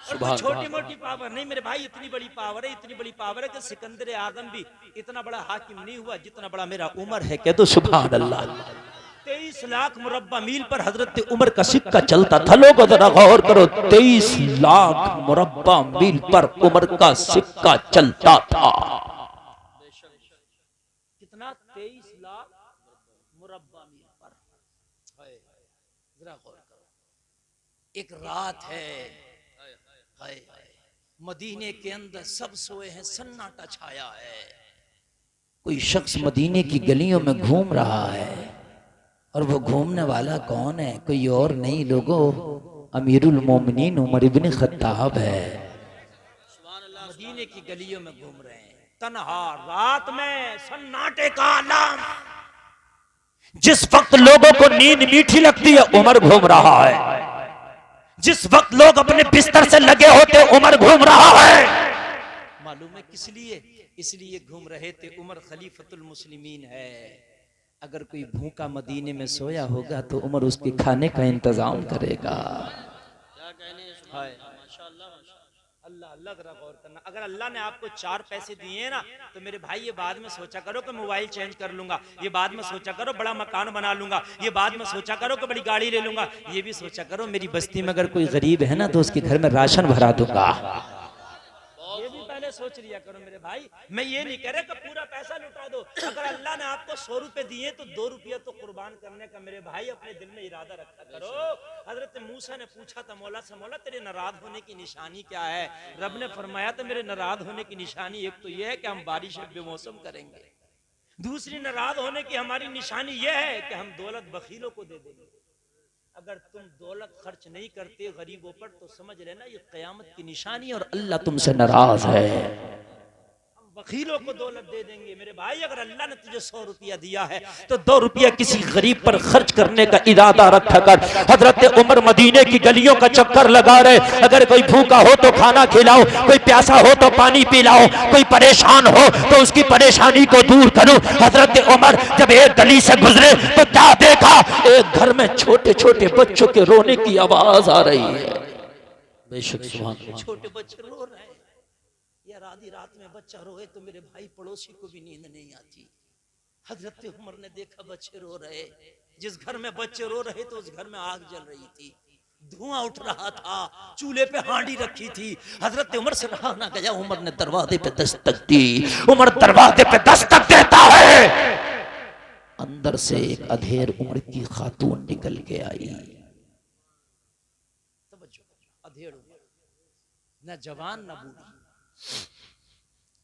और कोई छोटी मोटी पावर नहीं मेरे भाई, इतनी बड़ी पावर है, इतनी बड़ी पावर है कि सिकंदर आजम भी इतना बड़ा हाकिम नहीं हुआ जितना बड़ा मेरा उमर है। कह दो सुभान अल्लाह। 23 लाख मुरब्बा मील पर हजरत उमर का सिक्का चलता था। लोगों जरा गौर करो, 23 लाख मुरब्बा मील पर उमर का सिक्का चलता था। कितना? 23 लाख मुरब्बा मील पर। जरा गौर करो, एक रात है, मदीने के अंदर सब सोए हैं, सन्नाटा छाया है। कोई शख्स मदीने की गलियों में घूम रहा है और वो घूमने वाला कौन है? कोई और नहीं लोगों, अमीरुल मोमिनीन उमर इब्ने खत्ताब है। मदीने की गलियों में घूम रहे हैं, तन्हा रात में, सन्नाटे का आलम। जिस वक्त लोगों को नींद मीठी लगती है उमर घूम रहा है, जिस वक्त लोग अपने बिस्तर से लगे होते उमर घूम रहा है। मालूम है किस लिए? इसलिए घूम रहे थे, उमर खलीफतुल मुस्लिमीन है। अगर कोई भूखा मदीने में सोया होगा तो उमर उसके खाने का इंतजाम करेगा। अल्लाह अल्लाह जरा गौर करना। अगर अल्लाह ने आपको 4 पैसे दिए ना तो मेरे भाई ये बाद में सोचा करो कि मोबाइल चेंज कर लूंगा, ये बाद में सोचा करो बड़ा मकान बना लूंगा, ये बाद में सोचा करो कि बड़ी गाड़ी ले लूंगा, ये भी सोचा करो मेरी बस्ती में अगर कोई गरीब है ना तो उसके घर में राशन भरा दूंगा। ये भी पहले सोच लिया करो मेरे भाई। मैं ये नहीं कह रहा कि पूरा पैसा लुटा दो। अगर अल्लाह ने आपको 100 रुपए दिए तो 2 रुपया तो कुर्बान करने का मेरे भाई अपने दिल में इरादा रखा करो। हजरत मूसा ने पूछा था मौला से, मौला तेरे नाराज होने की निशानी क्या है? रब ने फरमाया था मेरे नाराज होने की निशानी एक तो ये है कि हम बारिश बेमौसम करेंगे, दूसरी नाराज होने की हमारी निशानी ये है कि हम दौलत बखीलों को दे देंगे। अगर तुम दौलत खर्च नहीं करते गरीबों पर तो समझ लेना ये कयामत की निशानी और अल्लाह तुमसे नाराज है। वकीलों को दौलत दे देंगे मेरे भाई। अगर अल्लाह ने तुझे 100 रुपया दिया है तो 2 रुपया किसी गरीब पर खर्च करने का इरादा रखा कर। हजरत उमर मदीने की गलियों का चक्कर लगा रहे। अगर कोई भूखा हो तो खाना खिलाओ, कोई प्यासा हो तो पानी पिलाओ, कोई परेशान हो तो उसकी परेशानी को दूर करो। हजरत उमर जब एक गली से गुजरे तो क्या देखा? एक घर में छोटे छोटे बच्चों के रोने की आवाज आ रही है।
बेशक सुभान अल्लाह।
छोटे बच्चे रो रहे हैं यार, आधी रात में बच्चा रोए तो मेरे भाई पड़ोसी को भी नींद नहीं आती। हजरत उमर ने देखा बच्चे रो रहे, जिस घर में बच्चे रो रहे तो उस घर में आग जल रही थी, धुआं उठ रहा था, चूल्हे पे हांडी रखी थी। हजरत उमर से रहा ना गया, उमर ने दरवाजे पे दस्तक दी। उमर दरवाजे पे दस्तक देता है, अंदर से एक अधेड़ उम्र की खातून निकल के आई। अधेड़ उम्र, न जवान न बूढ़ी।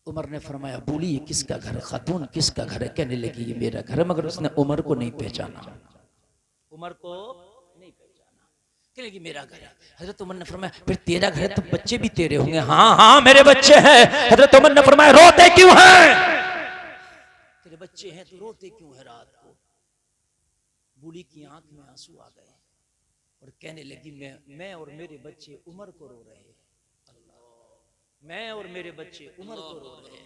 उमर ने फरमाया बूढ़ी ये किसका घर है? खातून किसका घर है? कहने लगी ये मेरा घर है। मगर उसने उमर को नहीं पहचाना, उमर को नहीं पहचाना। कहने लगी मेरा घर है। हजरत उमर ने फरमाया फिर तेरा घर है तो बच्चे भी तेरे होंगे? हाँ हाँ मेरे बच्चे हैं। हजरत उमर ने फरमाया रोते क्यों हैं? तेरे बच्चे हैं तो रोते क्यों है रात को? बूढ़ी की आंख में आंसू आ गए और कहने लगी मैं और मेरे बच्चे उमर को रो रहे हैं, मैं और मेरे बच्चे उमर को रो रहे हैं।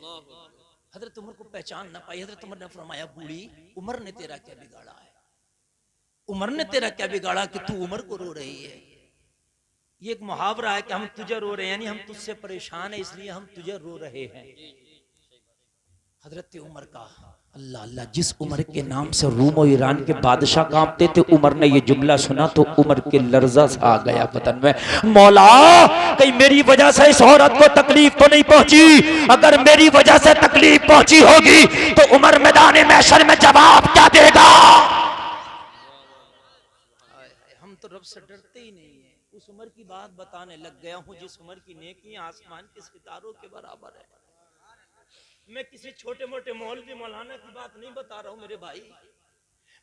हजरत उमर को पहचान ना पाई। हजरत उमर ने फरमाया बूढ़ी उमर ने तेरा क्या बिगाड़ा है? उमर ने तेरा क्या बिगाड़ा कि तू उमर को रो रही है? ये एक मुहावरा है कि हम तुझे रो रहे हैं, यानी हम तुझसे परेशान है इसलिए हम तुझे रो रहे हैं। हजरत उमर का अल्लाह अल्लाह, जिस उमर के नाम से रूम और ईरान के बादशाह कांपते थे, उमर ने ये जुमला सुना तो उमर के लर्जा सा आ गया बदन में। मौला, कहीं मेरी वजह से इस औरत को तकलीफ तो नहीं पहुंची? अगर मेरी वजह से तकलीफ पहुंची होगी तो उमर मैदान महशर में जवाब क्या देगा? हम तो रब से डरते ही नहीं है। उस उमर की बात बताने लग गया हूँ जिस उमर की नेकी आसमान के सितारों के बराबर है। मैं किसी छोटे मोटे मौलवी मौलाना की बात नहीं बता रहा हूँ मेरे भाई,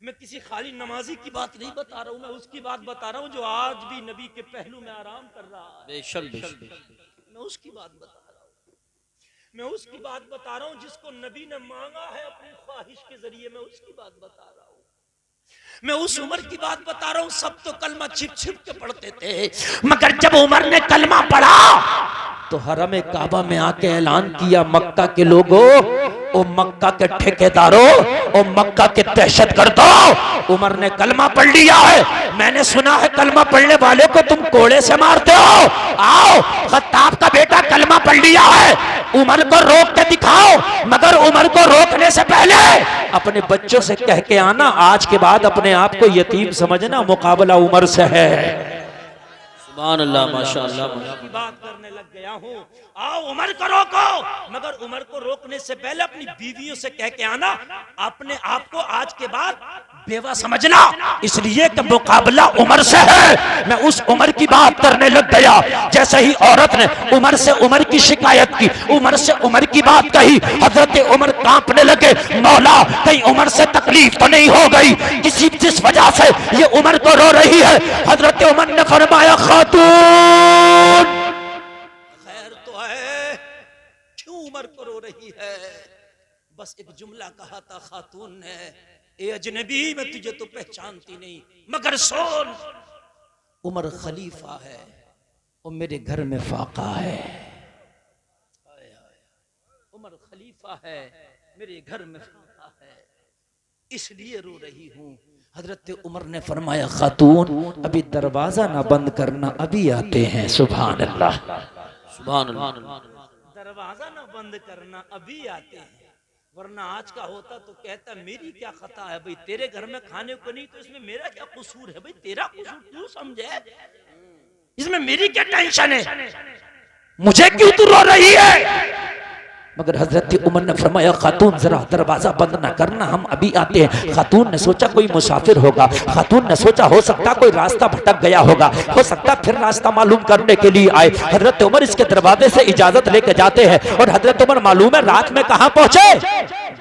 मैं किसी खाली नमाजी की बात नहीं बता रहा हूँ, मैं उसकी बात बता रहा हूँ जो आज भी नबी के पहलू में आराम कर रहा है।
बेशक
मैं उसकी बात बता रहा हूँ, मैं उसकी बात बता रहा हूँ जिसको नबी ने मांगा है अपनी ख्वाहिश के जरिए। मैं उसकी बात बता रहा हूँ, मैं उस उमर की बात बता रहा हूँ। सब तो कलमा छिप छिप के पढ़ते थे, मगर जब उमर ने कलमा पढ़ा तो हरम काबा में आके ऐलान किया, मक्का के लोगों, ओ मक्का के ठेकेदारों, ओ मक्का के दहशतगर्दों, उमर ने कलमा पढ़ लिया है। मैंने सुना है कलमा पढ़ने वाले को तुम कोड़े से मारते हो। आओ, खत्ताब का बेटा कलमा पढ़ लिया है, उमर को रोक के दिखाओ। मगर उमर को रोकने से पहले अपने बच्चों से कह के आना, आज के बाद अपने आप को यतीम समझना, मुकाबला उमर से है।
सुभान अल्लाह, माशाअल्लाह।
की बात करने लग गया हूँ। आओ उमर को रोको, मगर उमर को रोकने से पहले अपनी बीवियों से कह के आना, अपने आप को आज के बाद बेवा समझना, इसलिए कि मुकाबला उमर से है। मैं उस उमर की बात करने लग गया। जैसे ही औरत ने उमर से उमर की शिकायत की, उमर से उमर की बात कही, हजरत उमर कांपने लगे। मौला, कहीं उमर से तकलीफ तो नहीं हो गई किसी जिस वजह से ये उमर को रो रही है? हजरत उमर ने फरमाया, खातून खैर तो है, क्यों उमर को रो रही है? बस एक जुमला कहा था खातून ने, ए अजनबी, मैं तुझे तो पहचानती नहीं, मगर सुन, उमर खलीफा है और मेरे घर में फाका है। उमर खलीफा है, मेरे घर में फाका है, इसलिए रो रही हूँ। हजरत उमर ने फरमाया, खातून अभी दरवाजा ना बंद करना, अभी आते हैं। सुभान अल्लाह,
सुभान अल्लाह।
दरवाजा ना बंद करना, अभी आते हैं। वरना आज का होता तो कहता मेरी क्या खता है भाई, तेरे घर में खाने को नहीं तो इसमें मेरा क्या कसूर है भाई, तेरा कसूर तू समझे, इसमें मेरी क्या टेंशन है, मुझे क्यों तू रो रही है? मगर हजरत उमर ने फरमाया, खातून जरा दरवाजा बंद ना करना, हम अभी आते हैं। खातून ने सोचा कोई मुसाफिर होगा, खातून ने सोचा हो सकता कोई रास्ता भटक गया होगा, हो सकता फिर रास्ता मालूम करने के लिए आए। हजरत उमर इसके दरवाजे से इजाजत लेके जाते हैं और हजरत उमर मालूम है रात में कहां पहुंचे?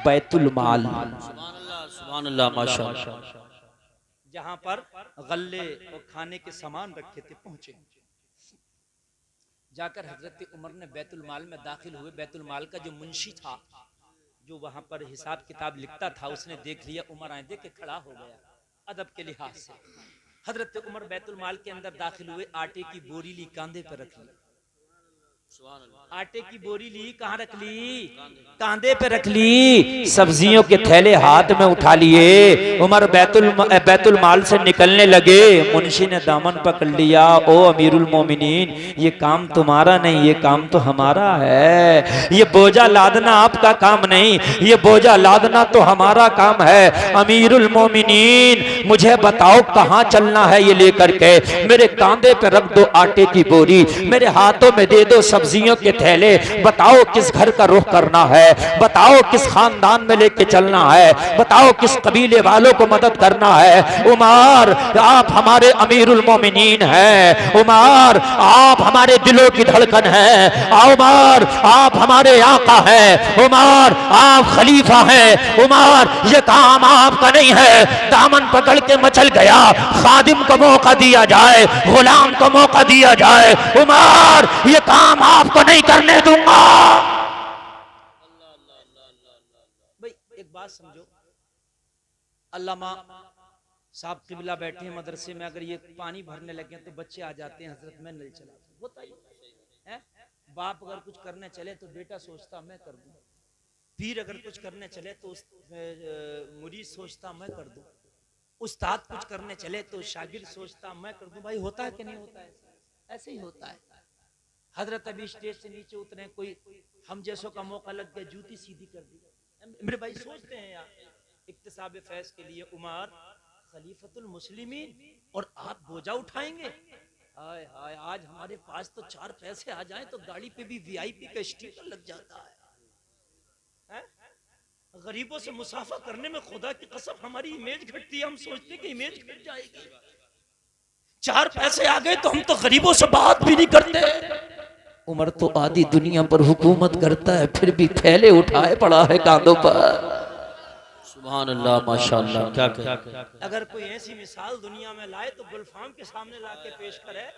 बैतुल माल,
सुभान अल्लाह, माशाअल्लाह।
जहां पर गल्ले और खाने के सामान रखे थे, पहुंचे। जाकर हजरत उमर ने बैतुल माल में दाखिल हुए। बैतुल माल का जो मुंशी था, जो वहां पर हिसाब किताब लिखता था, उसने देख लिया, उमर आए देख के खड़ा हो गया अदब के लिहाज से। हजरत उमर बैतुल माल के अंदर दाखिल हुए, आटे की बोरी ली, कांधे पर रख ली। आटे की बोरी ली, कहाँ रख ली? कांधे पे रख ली। सब्जियों के थैले हाथ में उठा लिए। उमर बैतुल माल से निकलने लगे। मुंशी ने दामन पकड़ लिया, ओ अमीरुल मोमिनीन, ये काम तुम्हारा नहीं, ये काम तो हमारा है। ये बोझा लादना आपका काम नहीं, ये बोझा लादना तो हमारा काम है। अमीरुल मोमिनीन, मुझे बताओ कहाँ चलना है ये लेकर के? मेरे कांधे पे रख दो आटे की बोरी, मेरे हाथों में दे दो सब्जियों के थैले। बताओ किस घर का रुख करना है, बताओ किस खानदान में लेके चलना है, बताओ किस कबीले वालों को मदद करना है। उमर, आप हमारे अमीरुल मोमिनीन हैं। उमर, आप हमारे दिलों की धड़कन हैं। उमर, आप हमारे आका हैं। उमर, आप खलीफा हैं। उमर, ये काम आपका नहीं है। दामन पकड़ के मचल गया। खादिम को मौका दिया जाए, गुलाम को मौका दिया जाए। उमर, ये काम आपको नहीं करने दूंगा। भाई एक बात समझो, अल्लामा साहब किबला बैठे हैं मदरसे में, अगर ये पानी भरने लगे तो बच्चे आ जाते हैं, हजरत मैं नल चला होता ही है। बाप अगर कुछ करने चले तो बेटा सोचता मैं कर दूं, पीर अगर कुछ करने चले तो मुरीद सोचता मैं कर दूं, उस्ताद कुछ करने चले तो शागिर्द सोचता मैं कर दूं। भाई होता है कि नहीं होता है? ऐसे ही होता है। हजरत अभी स्टेज से नीचे उतरे, कोई हम जैसों का मौका लग गया, जूती सीधी कर दी, मेरे भाई सोचते हैं यार, इक्तिसाब फैज के लिए उमर खलीफतुल मुस्लिमीन और आप बोझा उठाएंगे। हाय हाय, आज हमारे पास तो 4 पैसे आ जाएं तो गाड़ी पे भी वीआईपी का स्टिकर लग जाता है? गरीबों से मुसाफा करने में खुदा की कसम हमारी इमेज घटती है, हम सोचते हैं कि इमेज घट जाएगी। 4 पैसे आ गए तो हम तो गरीबों से बात भी नहीं करते। उमर तो आधी दुनिया पर हुकूमत करता है, फिर भी फैले उठाए पड़ा है कांधों पर।
सुभान अल्लाह, माशाअल्लाह, क्या
अगर कोई ऐसी मिसाल दुनिया में लाए तो गुलफाम के सामने लाके पेश करे।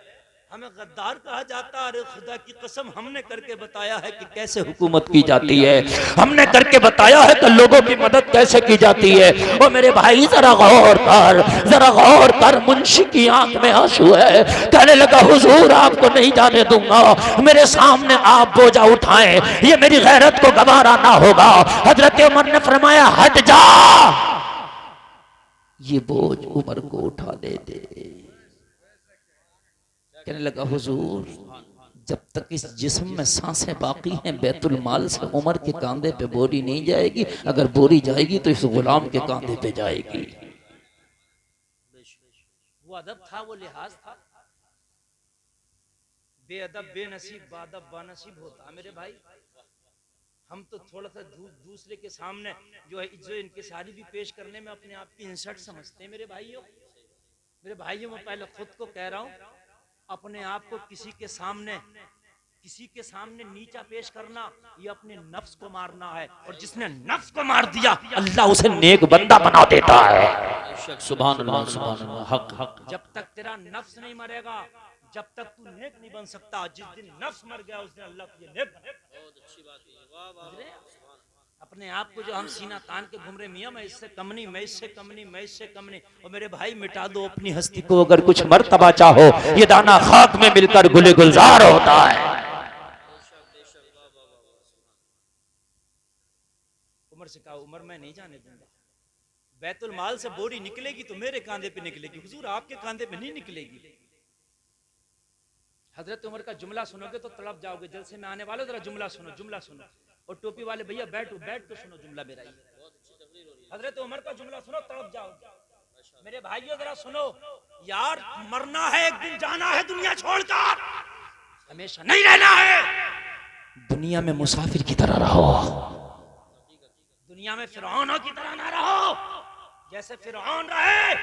हमें गद्दार कहा जाता है, अरे खुदा की कसम हमने करके बताया है कि कैसे हुकूमत की जाती है, हमने करके बताया है कि लोगों की मदद कैसे की जाती है। और मेरे भाई जरा गौर कर, मुंशी की आंख में आंसू है, कहने लगा हुजूर आपको नहीं जाने दूंगा, मेरे सामने आप बोझा उठाएं, ये मेरी गैरत को गवारा ना होगा। हजरत उमर ने फरमाया हट जा, ये बोझ उमर को उठा दे। कहने लगा हुजूर जब तक इस जिस्म में सांसें बाकी हैं बैतुल माल से उमर के कांधे पे बोरी नहीं जाएगी, अगर बोरी जाएगी तो इस गुलाम के कांधे पे जाएगी। वो अदब था, वो लिहाज था। बेअदब बेनसीब, बादब बानसीब होता। मेरे भाई हम तो थोड़ा सा दूसरे के सामने जो है इज्जत इनकिसारी भी पेश करने में अपने आप की इंसल्ट समझते हैं। मेरे भाइयों मैं पहले खुद को कह रहा हूं, अपने आप को किसी के सामने नीचा पेश करना ये अपने नफ्स को मारना है, और जिसने नफ्स को मार दिया अल्लाह उसे नेक बंदा बना देता है।
सुभान अल्लाह, सुभान अल्लाह, हक। जब
तक तेरा नफ्स नहीं मरेगा, जब तक तू नेक नहीं बन सकता। जिस दिन नफ्स मर गया उस दिन अल्लाह तुझे नेक। बहुत अच्छी बात है, वाह वाह। अपने आप को जो हम सीना तान के घूम रहे, मियां मैं इससे कम नहीं, मैं इससे कम नहीं, मैं इससे कम नहीं। और मेरे भाई मिटा दो अपनी हस्ती को, अगर कुछ मर्तबा चाहो ये दाना खाक में मिलकर गुले गुलजार होता है। उमर से कहा उमर मैं नहीं जाने दूंगा, बैतुल माल से बोरी निकलेगी तो मेरे कांधे पे निकलेगी, हुजूर आपके कांधे पे नहीं निकलेगी। हजरत उमर का जुमला सुनोगे तो तड़प जाओगे। जलसे में आने वाले जरा जुमला सुनो। और टोपी वाले भैया बैठ तो सुनो जुमला मेरा। हजरत उमर का जुमला सुनो तड़प जाओगे। मेरे भाइयों जरा सुनो यार, मरना है एक दिन, जाना है दुनिया छोड़कर, हमेशा नहीं रहना है। दुनिया में मुसाफिर की तरह रहो, दुनिया में फिरौनों की तरह ना रहो। जैसे फिरौन रहे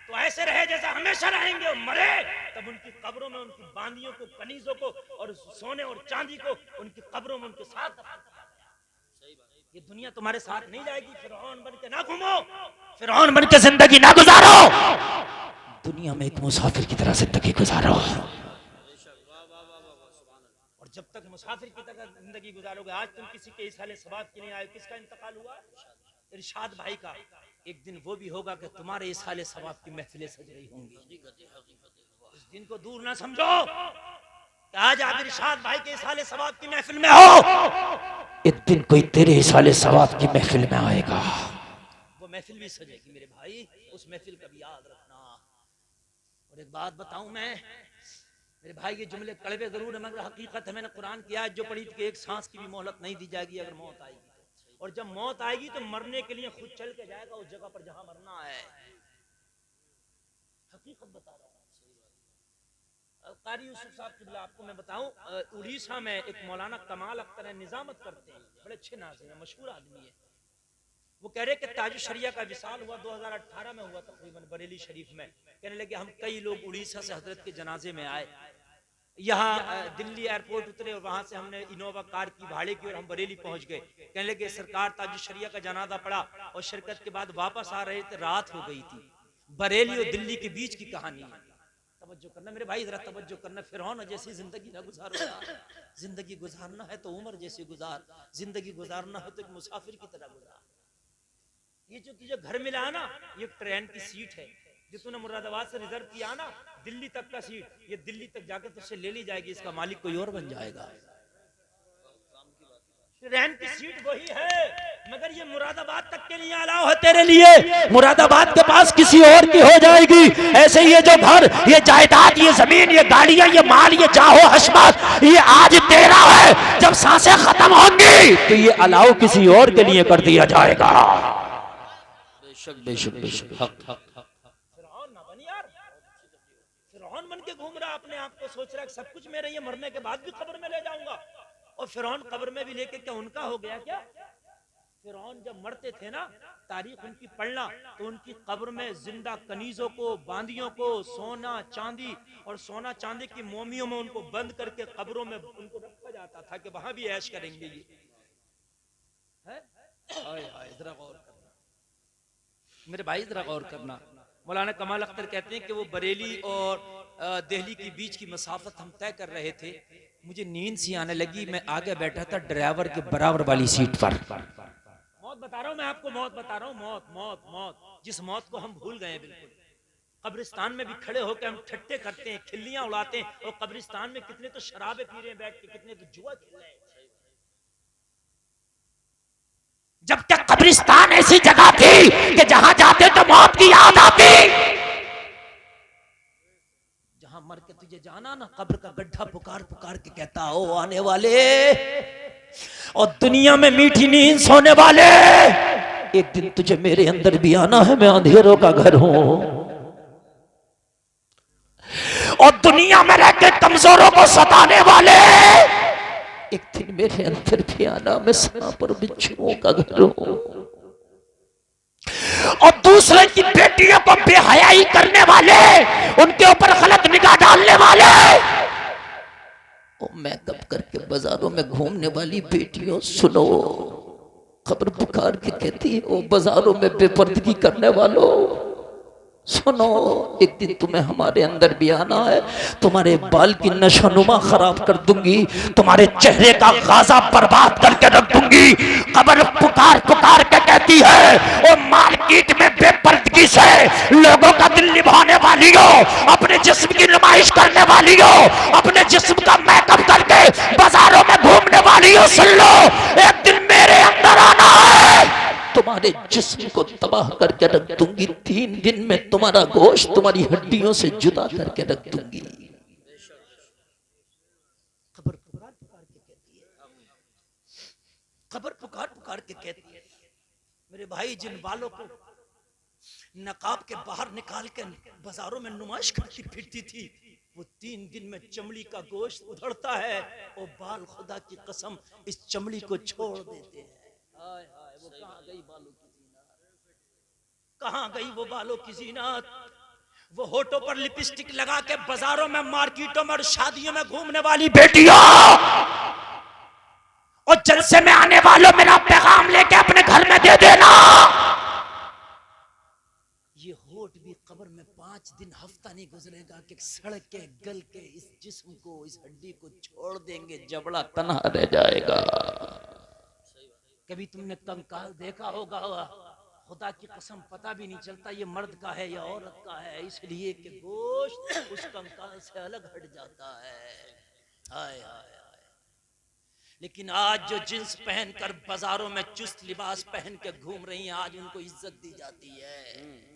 तो ऐसे रहे जैसे हमेशा रहेंगे, और मरे तब उनकी कब्रों में उनकी बांदियों को, कनीजों को और सोने और चांदी को उनकी कब्रों में उनके साथ। ये दुनिया तुम्हारे साथ नहीं जाएगी। फिरौन बन के ना घूमो, फिरौन बन के जिंदगी ना गुजारो, दुनिया में एक मुसाफिर की तरह जिंदगी गुजारो। और जब तक मुसाफिर की तरह जिंदगी गुजारोगे, आज तुम किसी के इसाले सवाब के लिए आए, किसका इंतकाल हुआ? इरशाद भाई का। एक दिन वो भी होगा कि तुम्हारे इसाले सवाब की महफिलें सज रही होंगी। इस दिन को दूर ना समझो। आज आप इरशाद भाई के इसाले सवाब की महफिल में हो, एक दिन कोई तेरे इसाले सवाब की महफिल में आएगा, वो महफिल भी सजेगी। मेरे भाई उस महफिल का भी याद रखना। और एक बात बताऊं मैं, मेरे भाई ये जुमले कड़वे जरूर है मगर हकीकत है। मैंने कुरान की आयत जो पढ़ी थी कि एक सांस की भी मोहलत नहीं दी जाएगी अगर मौत आएगी तो। और जब मौत आएगी तो मरने के लिए खुद चल के जाएगा उस जगह पर जहां मरना है। हकीकत बता रहा हूँ। कारी यूसुफ साहब किबला आपको मैं बताऊं, उड़ीसा में एक मौलाना कमाल अख्तर है, निजामत करते हैं, बड़े अच्छे नाज़िर हैं, मशहूर आदमी है। वो कह रहे कि ताज शरिया का विसाल हुआ 2018 में हुआ तकरीबन बरेली शरीफ में। कहने लगे हम कई लोग उड़ीसा से हजरत के जनाजे में आए, यहाँ दिल्ली एयरपोर्ट उतरे और वहां से हमने इनोवा कार की भाड़े की और हम बरेली पहुंच गए। कहने लगे सरकार ताज शरिया का जनाजा पड़ा और शिरकत के बाद वापस आ रहे थे, रात हो गई थी। बरेली और दिल्ली के बीच की कहानी है, तवज्जो करना मेरे भाई, जरा तवज्जो करना। फिरौन जैसी जिंदगी ना गुजारो, जिंदगी गुजारना है तो उमर जैसी गुजार, जिंदगी गुजारना है तो एक मुसाफिर की तरह गुजार। ये जो घर मिला है ना, ये ट्रेन की सीट है जो तूने मुरादाबाद से रिजर्व किया ना, दिल्ली तक का सीट, ये दिल्ली तक जाकर तुझसे ले ली जाएगी, इसका मालिक कोई और बन जाएगा। ट्रेन की सीट वही है, मगर ये मुरादाबाद तक के लिए अलाउ है तेरे लिए, मुरादाबाद के पास किसी और की हो जाएगी। ऐसे ये जो घर, ये जायदाद, ये जमीन, ये गाड़ियां, ये माल, ये जाहो हशमत, ये आज तेरा है। जब सांसें खत्म होंगी तो ये अलाउ किसी और के लिए कर दिया जाएगा।
बेशक बेशक बेशक, हक हक हक।
फिरौन ना बन यार, फिरौन बन के घूम रहा, अपने आप को सोच रहा है सब कुछ मेरा, ये मरने के बाद भी कब्र में ले जाऊंगा। और फिरौन कब्र में भी लेके क्या उनका हो गया क्या? फिरौन जब मरते थे ना, तारीख उनकी पढ़ना, तो उनकी कब्र में जिंदा कनीजों को, बांदियों को, सोना चांदी और सोना चांदी की मोमियों में उनको बंद करके कब्रों में उनको रखा जाता था कि वहां भी ऐश करेंगे ये है। जरा गौर करना मेरे भाई, जरा गौर करना। मौलाना कमाल अख्तर कहते हैं कि वो बरेली और दिल्ली के बीच की मसाफत हम तय कर रहे थे, मुझे नींद सी आने लगी, मैं आगे बैठा था ड्राइवर के बराबर वाली सीट पर। मौत बता रहा हूं मैं आपको, मौत बता रहा हूं, मौत मौत मौत, जिस मौत को हम भूल गए बिल्कुल। कब्रिस्तान में भी खड़े होकर हम ठट्टे करते हैं, खिल्लियां उड़ाते हैं, और कब्रिस्तान में कितने तो शराबे पी रहे हैं बैठ के, कितने तो जुआ खेल रहे हैं। जब तक कब्रिस्तान ऐसी जगह थी कि जहां जाते तो मौत की याद आती, जहां मर के तुझे जाना ना, कब्र का गड्ढा पुकार पुकार के कहता ओ आने वाले, और दुनिया में मीठी नींद सोने वाले, एक दिन तुझे मेरे अंदर भी आना है, मैं अंधेरों का घर हूं। और दुनिया में रहकर कमजोरों को सताने वाले, एक दिन मेरे अंदर भी आना, मैं सांप और बिच्छुओं का घर हूं। और दूसरे की बेटियों को बेहयाई करने वाले, उनके ऊपर गलत निगाह डालने वाले, मेकअप करके बाजारों में घूमने वाली बेटियों, सुनो, खबर पुकार के कहती है, वो बाजारों में बेपर्दगी करने वालों, सुनो, एक दिन तुम्हें हमारे अंदर भी आना है, तुम्हारे बाल की नशोनुमा खराब कर दूंगी, तुम्हारे चेहरे का गाजा बर्बाद करके रख दूंगी। खबर पुकार पुकार के कहती है, वो मार्केट में बेपर्दगी से लोगों का दिल निभाने वाली हो, अपने जिस्म की नुमाइश करने वाली हो, अपने जिस्म का मेकअप करके बाजारों में घूमने वाली हो, सुन लो, एक दिन मेरे अंदर आना है, तुम्हारे जिस्म को तबाह करके रख दूंगी, 3 दिन में तुम्हारा गोश्त तुम्हारी हड्डियों से जुदा करके रख दूंगी। खबर पुकार पुकार के कहती है, खबर पुकार पुकार के कहती है, मेरे भाई, जिन बालों को नकाब के बाहर निकाल के बाजारों में नुमाइश करती फिरती थी, वो 3 दिन में चमड़ी का गोश्त उधड़ता है, वो बाल खुदा की कसम इस चमड़ी को छोड़ देते हैं। हाय हाय, वो कहां गई बालों की जीनात, कहां गई वो बालों की जीनात, वो होठों पर लिपस्टिक लगा के बाजारों में, मार्केटों में और शादियों में घूमने वाली बेटियां, और जलसे में आने वालों, मेरा पैगाम लेके अपने घर में दे देना। ये होठ भी कब्र में 5 दिन हफ्ता नहीं गुजरेगा कि सड़ के गल के इस जिस्म को, इस हड्डी को छोड़ देंगे, जबड़ा तन्हा रह जाएगा। कभी तुमने कंकाल देखा होगा, खुदा की कसम पता भी नहीं चलता ये मर्द का है या औरत का है, इसलिए कि गोश्त उस कंकाल से अलग हट जाता है। हाय हाय हाय। लेकिन आज जो जींस पहनकर बाजारों में चुस्त लिबास पहन के घूम रही हैं, आज उनको इज्जत दी जाती है,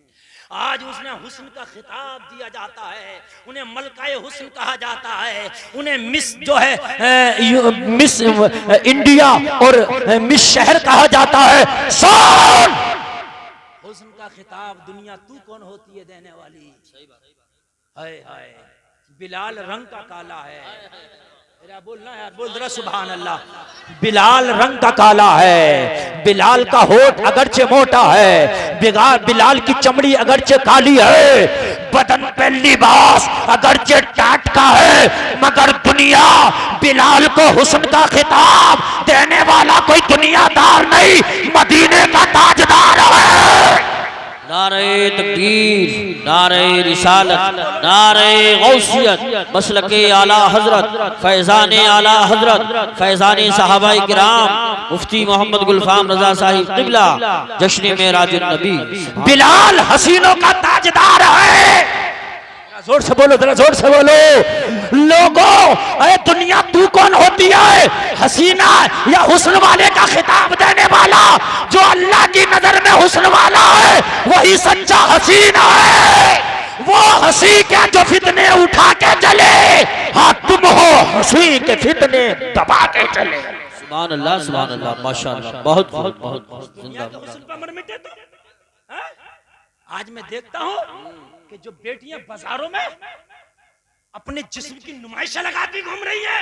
आज उसने हुस्न का खिताब दिया जाता है, उन्हें मलकाए हुस्न कहा जाता है, उन्हें मिस जो है मिस इंडिया और मिस शहर कहा जाता है। सुन, हुस्न का खिताब दुनिया तू कौन होती है देने वाली? हाय हाय, बिलाल रंग का काला है, बोलना यार, बोल जरा सुभान अल्लाह। बिलाल रंग का काला है, बिलाल का होठ अगरचे मोटा है, बिलाल की चमड़ी अगरचे काली है, बदन पे लिबास अगरचे टाट का है, मगर दुनिया बिलाल को हुस्न का खिताब देने वाला कोई दुनियादार नहीं, मदीने का ताजदार है।
नारे तकबीर, नारे रिसालत, नारे गौसियत, मसलके आला हजरत, फैजाने आला हजरत, फैजाने सहाबाए किराम, मुफ्ती मोहम्मद गुलफाम रजा साहिब क़िबला, जश्न मेराजुन नबी। बिलाल हसीनों का ताजदार है,
जोर से बोलो, जरा जोर से बोलो। लोगों, अरे दुनिया तू कौन होती है? हसीना या हुस्न वाले का खिताब देने वाला? जो अल्लाह की नजर में हुस्न वाला है वही सच्चा हसीना है। वो हंसी के जो फितने उठा के चले, हाँ तुम हो हंसी के फितने दबा के चले।
सुभान अल्लाह, माशाअल्लाह, बहुत बहुत बहुत बहुत
दुनिया के हुस्न पर मर मिटे तो हाँ? आज मैं देखता हूँ कि जो बेटियां बाजारों में अपने जिस्म की नुमाइशें लगाती घूम रही है,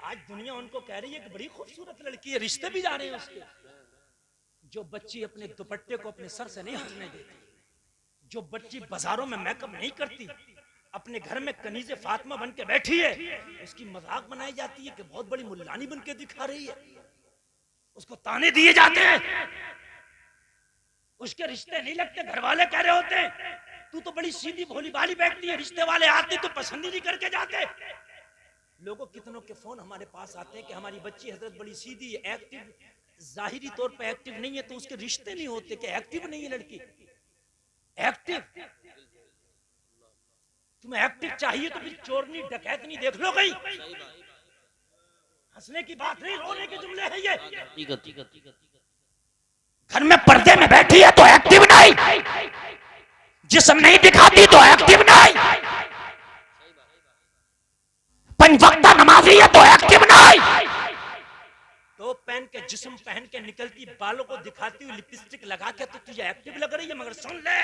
आज दुनिया उनको कह रही है कि बड़ी खूबसूरत लड़की है, रिश्ते भी जा रहे हैं उसके। जो बच्ची अपने दुपट्टे को अपने सर से नहीं हटने देती, जो बच्ची बाजारों में मेकअप नहीं करती, अपने घर में कनीज़े फातिमा बन के बैठी है, उसकी मजाक बनाई जाती है कि बहुत बड़ी मुल्लानी बन के दिखा रही है, उसको ताने दिए जाते हैं, उसके रिश्ते नहीं लगते। घर वाले कह रहे होते हैं तू तो बड़ी सीधी भोली भाली बैठती है, रिश्ते वाले आते तो पसंद ही नहीं करके जाते। लोगों कितनों के फोन हमारे पास आते हैं कि हमारी बच्ची हजरत बड़ी सीधी एक्टिव, जाहिरी तौर पे एक्टिव नहीं है तो उसके रिश्ते नहीं होते। कि एक्टिव नहीं है लड़की, एक्टिव। तुम्हें एक्टिव चाहिए तो फिर चोरनी डकैतनी देख लो कहीं। हंसने की बात नहीं, रोने के जुमले हैं ये। घर में पर्दे में बैठी है तो एक्टिव नहीं, जिस्म नहीं दिखाती तो एक्टिव नहीं, पंच वक्त नमाजी है तो एक्टिव नहीं, तो पहन के जिस्म पहन के निकलती, बालों को दिखाती हुई लिपस्टिक लगा के तो तुझे एक्टिव लग रही है। मगर सुन ले,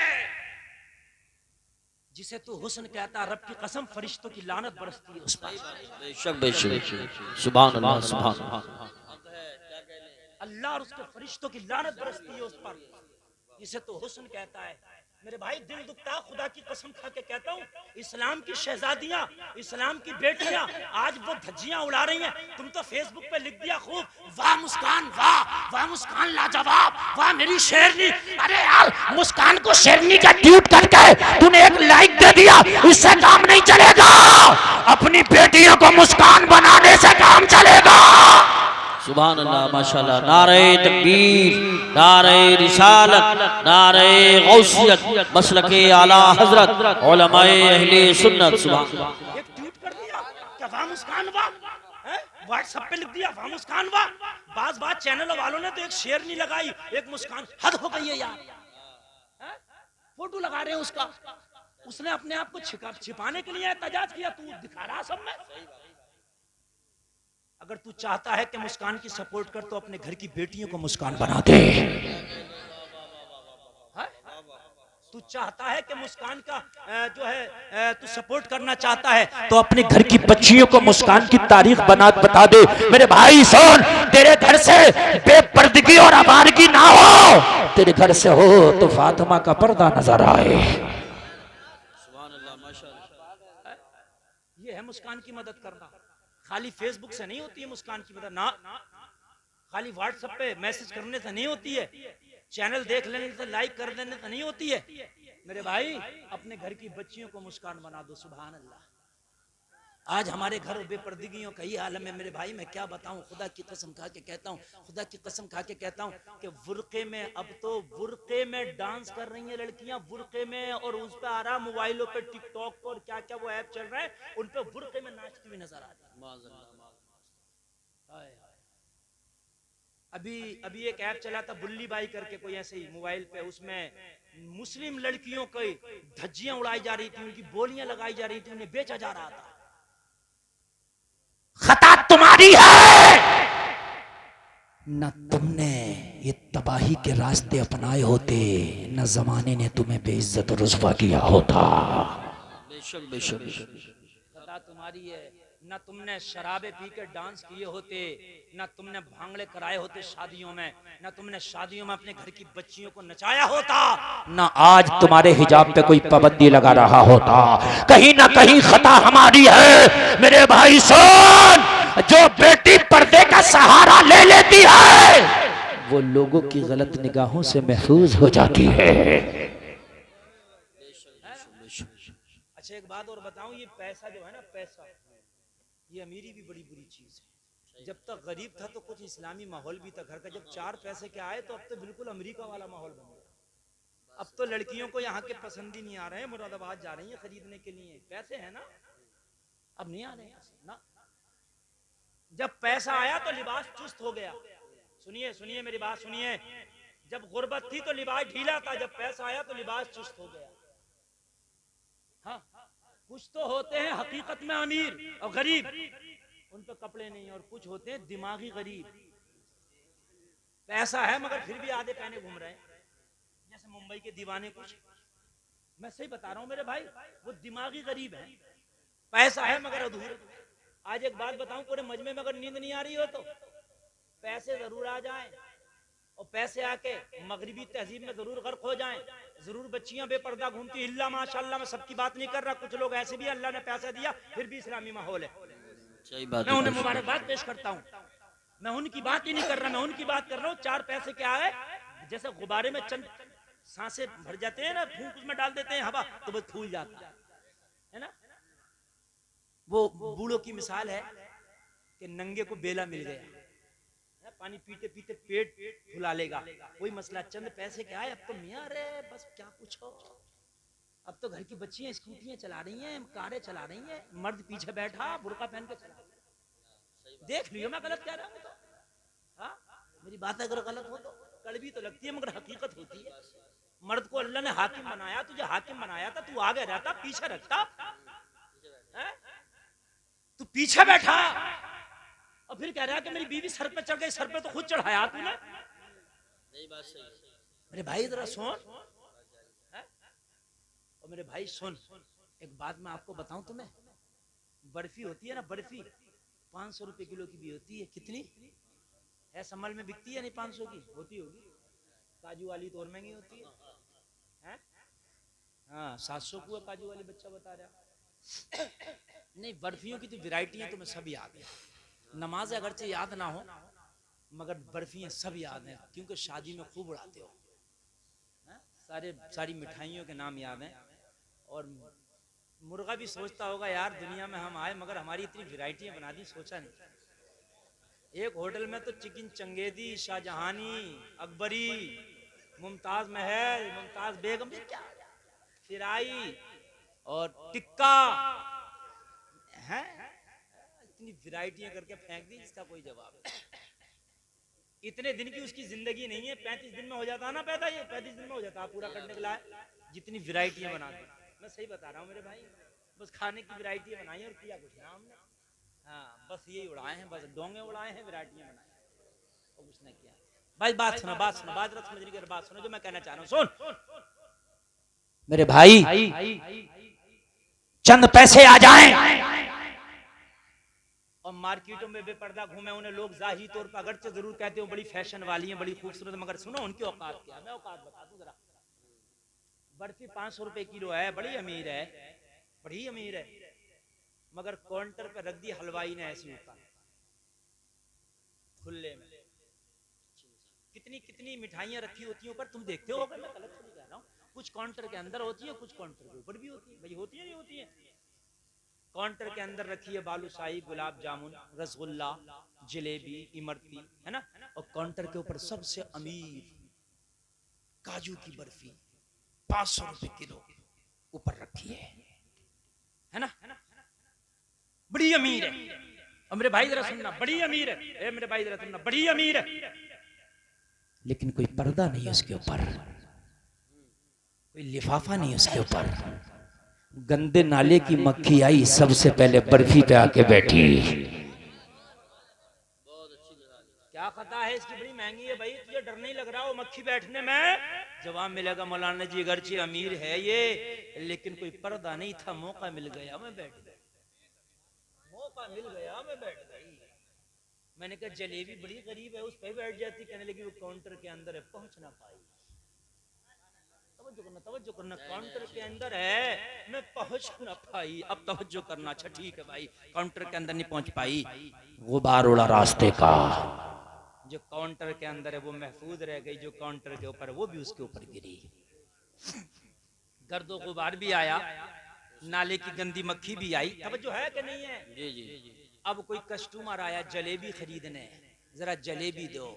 जिसे तू हुस्न कहता, रब की कसम फरिश्तों की लानत बरसती है उस पर।
बेशक बेशक, सुभान अल्लाह, सुभान अल्लाह।
अल्लाह और उसके फरिश्तों की लानत बरसती है उस पर, जिसे तो हुस्न कहता है। मेरे भाई दिल दुखता, खुदा की कसम खा के कहता हूँ, इस्लाम की शहजादियां, इस्लाम की बेटियां आज वो धज्जियां उड़ा रही हैं। तुम तो फेसबुक पे लिख दिया खूब, वाह मुस्कान, वाह मुस्कान लाजवाब, वाह मेरी शेरनी। अरे यार, मुस्कान को शेरनी का ट्वीट करके तूने एक लाइक दे दिया, इससे काम नहीं चलेगा। अपनी बेटियों को मुस्कान बनाने से काम चलेगा।
सुभान अल्लाह, माशाअल्लाह। नारे तकबीर, नारे रिसालत, नारे गौसियत, मसलके आला हजरत, उलमाए अहले सुन्नत। सुभान अल्लाह।
एक ट्वीट कर दिया क्या वाह मुस्कान वाह, व्हाट्सएप पे लिख दिया वाह मुस्कान वाह। बात चैनल वालों ने तो एक शेर नहीं लगाई, एक मुस्कान। हद हो गई है यार, फोटो लगा रहे हैं उसका, उसने अपने आप को छिपाने के लिए एहतजाज किया, तू दिखा रहा सब में। अगर तू चाहता है कि मुस्कान की सपोर्ट कर तो अपने घर की बेटियों को मुस्कान बना दे। तू चाहता है कि मुस्कान का जो है तू सपोर्ट करना चाहता है तो अपने घर की बच्चियों को मुस्कान की तारीख बता दे। मेरे भाई सुन, तेरे घर से बेपर्दगी और आवारगी ना हो, तेरे घर से हो तो फातिमा का पर्दा नजर आए। ये है मुस्कान की मदद करना। खाली फेसबुक से नहीं होती है मुस्कान की मदद, ना खाली व्हाट्सएप पे मैसेज करने से नहीं होती है, चैनल देख लेने से, लाइक कर देने से नहीं होती है। मेरे भाई अपने घर की बच्चियों को मुस्कान बना दो। सुभान अल्लाह। आज हमारे घर बेपर्दगियों का ही आलम है। मेरे भाई मैं क्या बताऊं, खुदा की कसम खा के कहता हूं, खुदा की कसम खा के कहता हूं कि बुर्के में, अब तो बुर्के में डांस कर रही हैं लड़कियां, बुर्के में, और उस पे आ रहा मोबाइलों पे, टिकटॉक पर क्या क्या वो ऐप चल रहा है, उन पे बुर्के में नाचती हुई नजर आ रही है। अभी एक ऐप चला था बुल्ली बाई करके, कोई ऐसे ही मोबाइल पे, उसमें मुस्लिम लड़कियों की धज्जियां उड़ाई जा रही थी, उनकी बोलियां लगाई जा रही थी, उन्हें बेचा जा रहा था। खता तुम्हारी है, न तुमने ये तबाही के रास्ते अपनाए होते, न जमाने ने तुम्हें बेइज्जत और रुस्वा किया होता।
बेशक बेशक,
खता तुम्हारी है, न तुमने शराबे पी के डांस किए होते, न तुमने भांगड़े कराए होते शादियों में, न तुमने शादियों में अपने घर की बच्चियों को नचाया होता, न आज तुम्हारे हिजाब पे कोई पाबंदी लगा रहा होता। कहीं ना कहीं खता हमारी है। मेरे भाई सुन, जो बेटी पर्दे का सहारा ले लेती है वो लोगों की गलत निगाहों से महफूज हो जाती है। अच्छा एक बात और बताऊं, ये पैसा जो है ना, पैसा, ये अमीरी भी बड़ी बुरी चीज है। जब तक गरीब था तो कुछ इस्लामी माहौल भी था घर का, जब 4 पैसे के आए तो अब तो बिल्कुल अमेरिका वाला माहौल बन गया। अब तो लड़कियों को यहाँ के पसंद ही नहीं आ रहे हैं, मुरादाबाद जा रही हैं खरीदने के लिए, पैसे हैं ना, अब नहीं आ रहे हैं ना। जब पैसा आया तो लिबास चुस्त हो गया। सुनिए सुनिए मेरी बात सुनिए, जब गुर्बत थी तो लिबास ढीला था, जब पैसा आया तो लिबास चुस्त हो गया। हाँ, कुछ तो होते हैं हकीकत में अमीर और गरीब, उन पे कपड़े नहीं, और कुछ होते हैं दिमागी गरीब, पैसा है मगर फिर भी आधे पहने घूम रहे हैं, जैसे मुंबई के दीवाने कुछ। मैं सही बता रहा हूं मेरे भाई, वो दिमागी गरीब है, पैसा है मगर अधूरे। आज एक बात बताऊं, पूरे मजमे में अगर नींद नहीं आ रही हो तो पैसे जरूर आ जाएं, और पैसे आके मगरिबी तहजीब में जरूर गर्क हो जाएं, जरूर बच्चियां बेपर्दा घूमती। इल्ला माशाल्लाह, मैं सबकी बात नहीं कर रहा, कुछ लोग ऐसे भी अल्लाह ने पैसा दिया फिर भी इस्लामी माहौल है,
सही बात
मैं उन्हें मुबारकबाद पेश करता हूँ। मैं उनकी बात ही नहीं कर रहा, मैं उनकी बात कर रहा हूँ। चार पैसे क्या है, जैसे गुब्बारे में चंद सांसें भर जाते हैं ना, फूंक उसमें डाल देते हैं हवा तो बस फूल जाता है ना। वो बूढ़ों की मिसाल है कि नंगे को बेला मिल गया, पानी पीते पीते पेट फुला लेगा, कोई मसला। चंद पैसे क्या है, अब तो मियाँ रे बस क्या पूछो, अब तो घर की बच्चियां स्कूटियां चला रही हैं, कारें चला रही हैं, मर्द पीछे बैठा बुर्का पहन के चला। देख लियो मैं गलत कह रहा हूं तो, हाँ मेरी बात अगर गलत हो तो कड़वी तो लगती है मगर हकीकत होती है। मर्द को अल्लाह ने हाकिम बनाया, तुझे हाकिम बनाया था, तू आगे रहता पीछे रखता, तू पीछे बैठा और फिर कह रहा है कि मेरी बीवी सर पे चढ़ गई। सर पे तो खुद चढ़ाया तूने। मेरे भाई जरा सुन, और मेरे भाई सुन, एक बात मैं आपको बताऊं तुम्हें, बर्फी होती है ना, बर्फी 500 रुपए किलो की भी होती है। कितनी है, समल में बिकती है नहीं 500 की होती होगी, काजू वाली तो और महंगी होती है, हाँ 700 को काजू वाली बच्चा बता रहा। नहीं, बर्फियों की तो वैरायटी तुम्हें सब याद है, नमाज अगरचे याद ना हो मगर बर्फियां सब याद हैं, क्योंकि शादी में खूब उड़ाते हो। सारी मिठाइयों के नाम याद हैं। और मुर्गा भी सोचता होगा यार दुनिया में हम आए मगर हमारी इतनी वैरायटियां बना दी, सोचा नहीं। एक होटल में तो चिकन चंगेदी, शाहजहानी, अकबरी, मुमताज महल, मुमताज बेगम, क्या फिराई और टिक्का है, इतनी वैरायटियां करके फेंक दी, इसका कोई जवाब नहीं। इतने दिन की उसकी जिंदगी नहीं है, 35 दिन में हो जाता ना पैदा, ये 35 दिन में हो जाता पूरा करने के लिए, जितनी वैरायटियां बना दी। मैं सही बता रहा हूँ मेरे भाई, बस खाने की वैरायटी बनाई और किया कुछ ना हमने, हाँ बस यही उड़ाए हैं, बस डोंगे उड़ाए हैं, वैरायटियां बनाई और कुछ नहीं किया। भाई बात सुनो, बात सुनो, बात समझ रही, बात सुनो जो मैं कहना चाह रहा हूँ, सुन मेरे भाई, चंद पैसे आ जाएं और मार्केटों में बेपर्दा घूमे, उन्हें लोग जाहिरी तौर पर अगरचे जरूर कहते हो बड़ी फैशन वाली है, बड़ी खूबसूरत, मगर सुनो उनकी औकात क्या है, मैं औकात बता दूं जरा। बर्फी 500 रुपए किलो है, बड़ी अमीर है, बड़ी अमीर है, मगर काउंटर पे रख दी हलवाई ने ऐसे ऊपर खुले में। कितनी कितनी मिठाइयां रखी होती हैं ऊपर, तुम देखते हो, मैं गलत नहीं कह रहा हूँ, कुछ काउंटर के अंदर होती है, कुछ काउंटर के ऊपर भी होती है, भाई होती है नहीं होती है। काउंटर के अंदर रखी है बालूशाही, गुलाब जामुन, रसगुल्ला, जलेबी, इमरती, है ना, और काउंटर के ऊपर सबसे अमीर काजू की बर्फी 500 रुपए किलो ऊपर रखी है ना, बड़ी अमीर है। और मेरे भाई जरा सुनना, बड़ी अमीर है, मेरे भाई जरा सुनना, बड़ी अमीर है, लेकिन कोई पर्दा नहीं है उसके ऊपर, कोई लिफाफा नहीं है उसके ऊपर। गंदे नाले की मक्खी आई, सबसे पहले बर्फी पे आके बैठी। क्या खता है इसकी, बड़ी महंगी है भाई, तुझे डर नहीं लग रहा वो मक्खी बैठने में? जवाब मिलेगा मौलाना जी, अगरचे अमीर है ये, लेकिन कोई पर्दा नहीं था, मौका मिल गया मैं बैठ गई, मौका मिल गया मैं बैठ गई। मैंने कहा जलेबी बड़ी गरीब है, उस पर बैठ जाती, कहने लगी वो काउंटर के अंदर है, पहुंच ना पाई। तवज्जो करना, काउंटर के अंदर है, मैं पहुंच ना पाई। अब तवज्जो करना, अच्छा ठीक है भाई, काउंटर के अंदर नहीं पहुंच पाई, गुबार उड़ा रास्ते का, जो काउंटर के अंदर है वो महफूज रह गई, जो काउंटर के ऊपर वो भी उसके ऊपर गिरी, गर्दो गुबार भी आया, नाले की गंदी मक्खी भी आई। तवज्जो है कि नहीं है? जी जी। अब कोई कस्टमर आया जलेबी खरीदने, जरा जलेबी दो,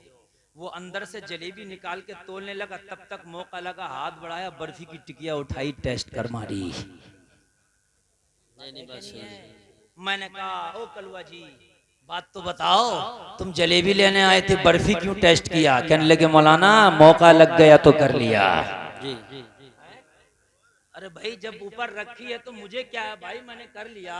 वो अंदर से जलेबी निकाल के तोलने लगा, तब तक मौका लगा, हाथ बढ़ाया, बर्फी की टिकिया उठाई, टेस्ट कर मारी। मैंने कहा ओ कलुआ जी, बात तो बताओ, तुम जलेबी लेने आए थे, बर्फी क्यों टेस्ट किया? कहने लगे मौलाना मौका लग गया तो कर लिया। अरे भाई जब ऊपर रखी है तो मुझे क्या है भाई, मैंने कर लिया।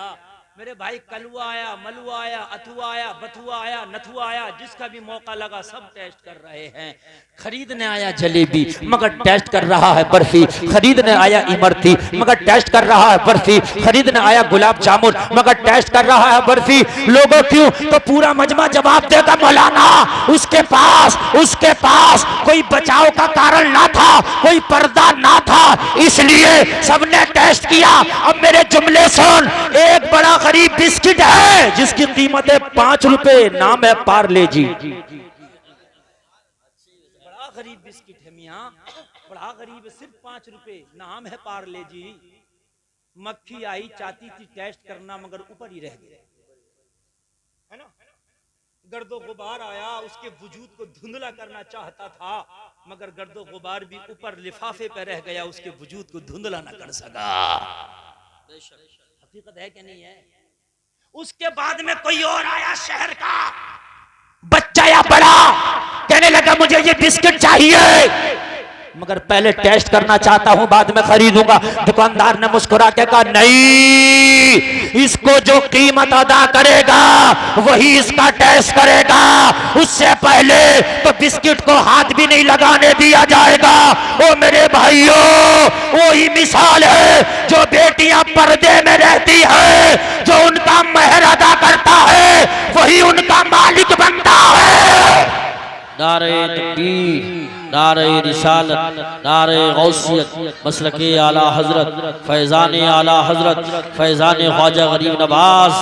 मेरे भाई कलुआ आया, मलुआ आया, अथुआ आया, बथुआ आया, नथुआ आया, जिसका भी मौका लगा सब टेस्ट कर रहे हैं। खरीदने आया जलेबी मगर टेस्ट कर रहा है बर्फी, खरीदने आया इमरती मगर टेस्ट कर रहा है बर्फी, खरीदने आया गुलाब जामुन मगर टेस्ट कर रहा है बर्फी। लोगों क्यों? तो पूरा मजमा जवाब देगा मौलाना उसके पास कोई बचाव का कारण ना था, कोई पर्दा ना था, इसलिए सबने टेस्ट किया। अब मेरे जुमले सुन, एक बड़ा गरीब बिस्किट है जिसकी कीमत है 5 रुपए, नाम है पार्ले जी। बड़ा गरीब बिस्किट है मियाँ, बड़ा गरीब है, सिर्फ 5 रुपए, नाम है पार्ले जी। मक्खी आई, चाहती थी टेस्ट करना मगर ऊपर ही रह गई, है ना। गर्दो गुबार आया, उसके वजूद को धुंधला करना चाहता था मगर गर्दो गुबार भी ऊपर लिफाफे पे रह गया, उसके वजूद को धुंधला न कर सका। हकीकत है कि नहीं है? उसके बाद में कोई और आया शहर का बच्चा या बड़ा, कहने लगा मुझे ये बिस्किट चाहिए मगर पहले टेस्ट करना चाहता हूं, बाद में खरीदूंगा। दुकानदार ने मुस्कुरा के कहा नहीं, इसको जो कीमत अदा करेगा वही इसका टेस्ट करेगा, उससे पहले तो बिस्किट को हाथ भी नहीं लगाने दिया जाएगा। ओ मेरे भाइयों, वही मिसाल है जो बेटियां पर्दे में रहती है, जो उनका महर अदा करता है वही उनका मालिक बनता है।
नारे तकबीर, नारे रिसालत, नारे गौसियत, मसलके आला हजरत, फैज़ान आला हजरत, फैज़ान ख्वाजा गरीब नवाज,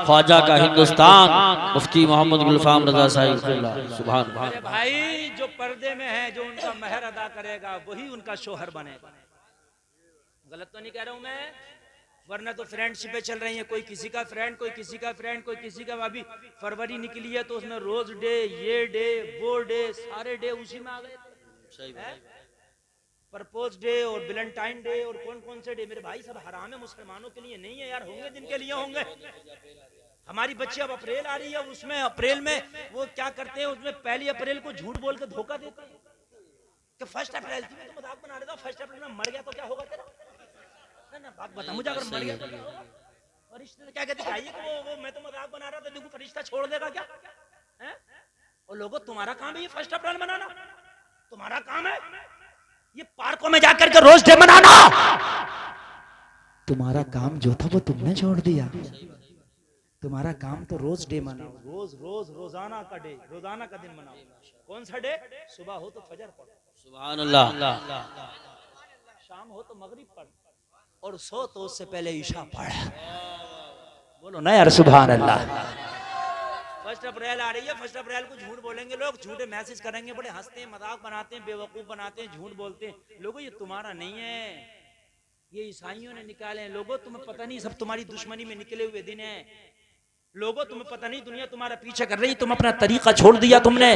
ख्वाजा का हिंदुस्तान, मुफ्ती मोहम्मद गुलफाम रजा साहिब। सुभान अल्लाह।
भाई जो पर्दे में है, जो उनका महर अदा करेगा वही उनका शोहर बनेगा। गलत तो नहीं कह रहा हूं मैं? वरना तो फ्रेंडशिपें चल रही हैं, कोई किसी का फ्रेंड, कोई किसी का फ्रेंड, कोई किसी का। अभी फरवरी निकली है तो उसमें रोज डे, ये डे, वो डे, सारे डे उसी में आ गए। सही बात। प्रपोज डे और वैलेंटाइन डे और कौन कौन से डे, मेरे भाई सब हराम है, मुसलमानों के लिए नहीं है यार। होंगे जिनके लिए होंगे। हमारी बच्ची अब अप्रैल आ रही है, उसमें अप्रैल में वो क्या करते हैं, उसमें 1 अप्रैल को झूठ बोल के धोखा देते हैं कि 1 अप्रैल थी, तो मजाक बना रहा था, 1 अप्रैल में मर गया तो क्या होगा तेरा? ना बात बता मुझे, अगर मर गया तो क्या होगा? फरिश्ते क्या कहते हैं कि वो मैं तो मजाक बना रहा था, देखो फरिश्ता छोड़ देगा क्या है? और लोगों तुम्हारा काम है ये 1 अप्रैल मनाना, तुम्हारा काम है ये पार्कों में जाकर के रोज डे मनाना। तुम्हारा काम जो था वो तुमने छोड़ दिया। तुम्हारा काम तो रोज डे मनाओ, रोज रोज रोजाना का डे, रोजाना का दिन मनाओ। कौन सा डे? सुबह हो तो फजर पढ़ो,
सुभान अल्लाह।
शाम हो तो मगरिब पढ़, और सो तो उससे पहले ईशा पढ़। बोलो ना यार सुभान अल्लाह। 1 अप्रैल आ रही है, 1 अप्रैल को झूठ बोलेंगे लोग, झूठे मैसेज करेंगे, बड़े हंसते हैं, मजाक बनाते हैं, बेवकूफ बनाते हैं, झूठ बोलते हैं। लोगों ये तुम्हारा नहीं है, ये ईसाइयों ने निकाले हैं। लोगों तुम्हें पता नहीं, सब तुम्हारी दुश्मनी में निकले हुए दिन है। लोगों तुम्हें पता नहीं, दुनिया तुम्हारा पीछे कर रही, तुम अपना तरीका छोड़ दिया, तुमने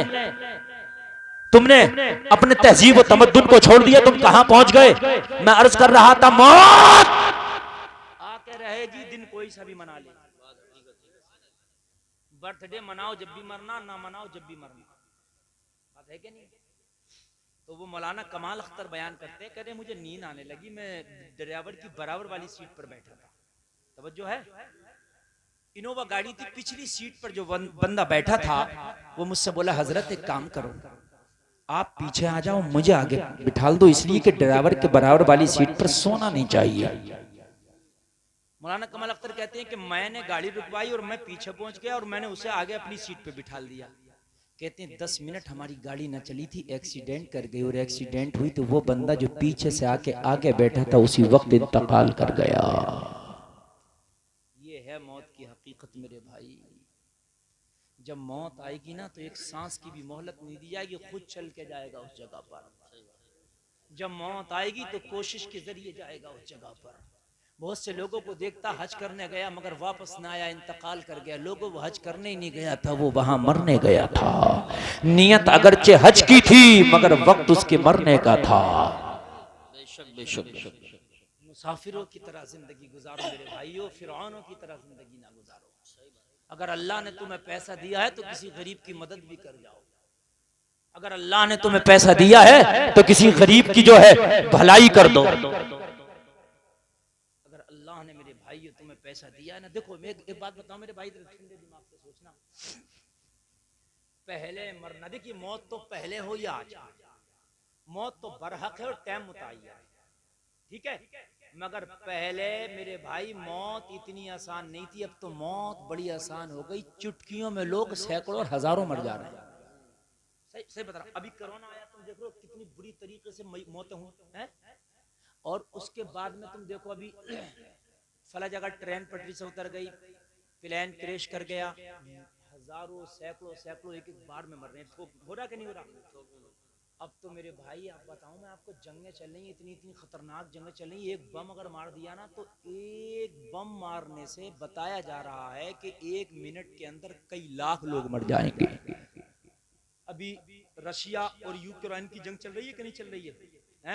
अपने तहजीब और तमद्दुन को छोड़ दिया, तुम कहां पहुंच गए? मैं अर्ज कर रहा था, मौत आके रहेगी, दिन कोई सा भी मना ले। बर्थडे मनाओ जब भी मरना, ना मनाओ जब भी मरना, बात है कि नहीं? तो वो मौलाना कमाल अख्तर बयान करते हैं, कह रहे मुझे नींद आने लगी, मैं ड्राइवर की बराबर वाली सीट पर बैठा था, तवज्जो है, इनोवा गाड़ी थी, पिछली सीट पर जो बंदा बैठा था वो मुझसे बोला, हजरत एक काम करो, आप पीछे आ जाओ, मुझे आगे बिठा दो, इसलिए कि ड्राइवर के बराबर वाली सीट पर सोना नहीं चाहिए। मौलाना कमाल अख्तर कहते हैं कि मैंने गाड़ी रुकवाई और मैं पीछे पहुंच गया और मैंने उसे आगे अपनी सीट पे बिठा दिया। कहते हैं 10 मिनट हमारी गाड़ी न चली थी, एक्सीडेंट कर गई, और एक्सीडेंट हुई तो वो बंदा जो पीछे से आके आगे बैठा था उसी वक्त इंतकाल कर गया। ये है मौत की हकीकत मेरे भाई। जब मौत आएगी ना तो एक सांस की भी मोहलत नहीं दी जाएगी, खुद चल के जाएगा उस जगह पर। जब मौत आएगी तो कोशिश के जरिए जाएगा उस जगह पर। बहुत से लोगों को देखता हज करने गया मगर वापस ना आया, इंतकाल कर गया। लोगों वो हज करने ही नहीं गया था, वो वहां मरने गया था। नियत अगरचे हज की थी मगर वक्त उसके मरने का था। मुसाफिरों की तरह जिंदगी गुजारो मेरे भाइयों, फिरौनों की तरह जिंदगी ना गुजारो। अगर अल्लाह ने तुम्हें पैसा दिया है तो किसी गरीब की मदद भी कर जाओ। अगर अल्लाह ने तुम्हें पैसा दिया है तो किसी गरीब की जो है भलाई कर दो। अगर अल्लाह ने मेरे भाइयों तुम्हें पैसा दिया है ना, देखो मैं एक बात बताऊं मेरे भाई, ठंडे दिमाग से सोचना, पहले मरना, देखिए मौत तो पहले हो या आज, मौत तो बरहक है और टाइम मुतय्यन है, ठीक है, मगर पहले मेरे भाई मौत इतनी आसान नहीं थी। अब तो मौत बड़ी आसान हो गई, चुटकियों में लोग सैकड़ों और हजारों मर जा रहे हैं। सही बता रहा, अभी कोरोना आया, तुम देख लो कितनी बुरी तरीके से मौतें हुई हैं। और उसके बाद में तुम देखो अभी फला जगह ट्रेन पटरी से उतर गई, प्लेन क्रैश कर गया, हजारों सैकड़ों एक एक बार में मर रहे हैं। हो रहा कि नहीं हो रहा? अब तो मेरे भाई आप बताऊं मैं आपको, जंगें चल रही हैं, इतनी खतरनाक जंगें चल रही हैं। एक बम अगर मार दिया ना तो एक बम मारने से बताया जा रहा है कि 1 मिनट के अंदर कई लाख लोग मर जाएंगे। अभी रशिया और यूक्रेन की जंग चल रही है कि नहीं चल रही है?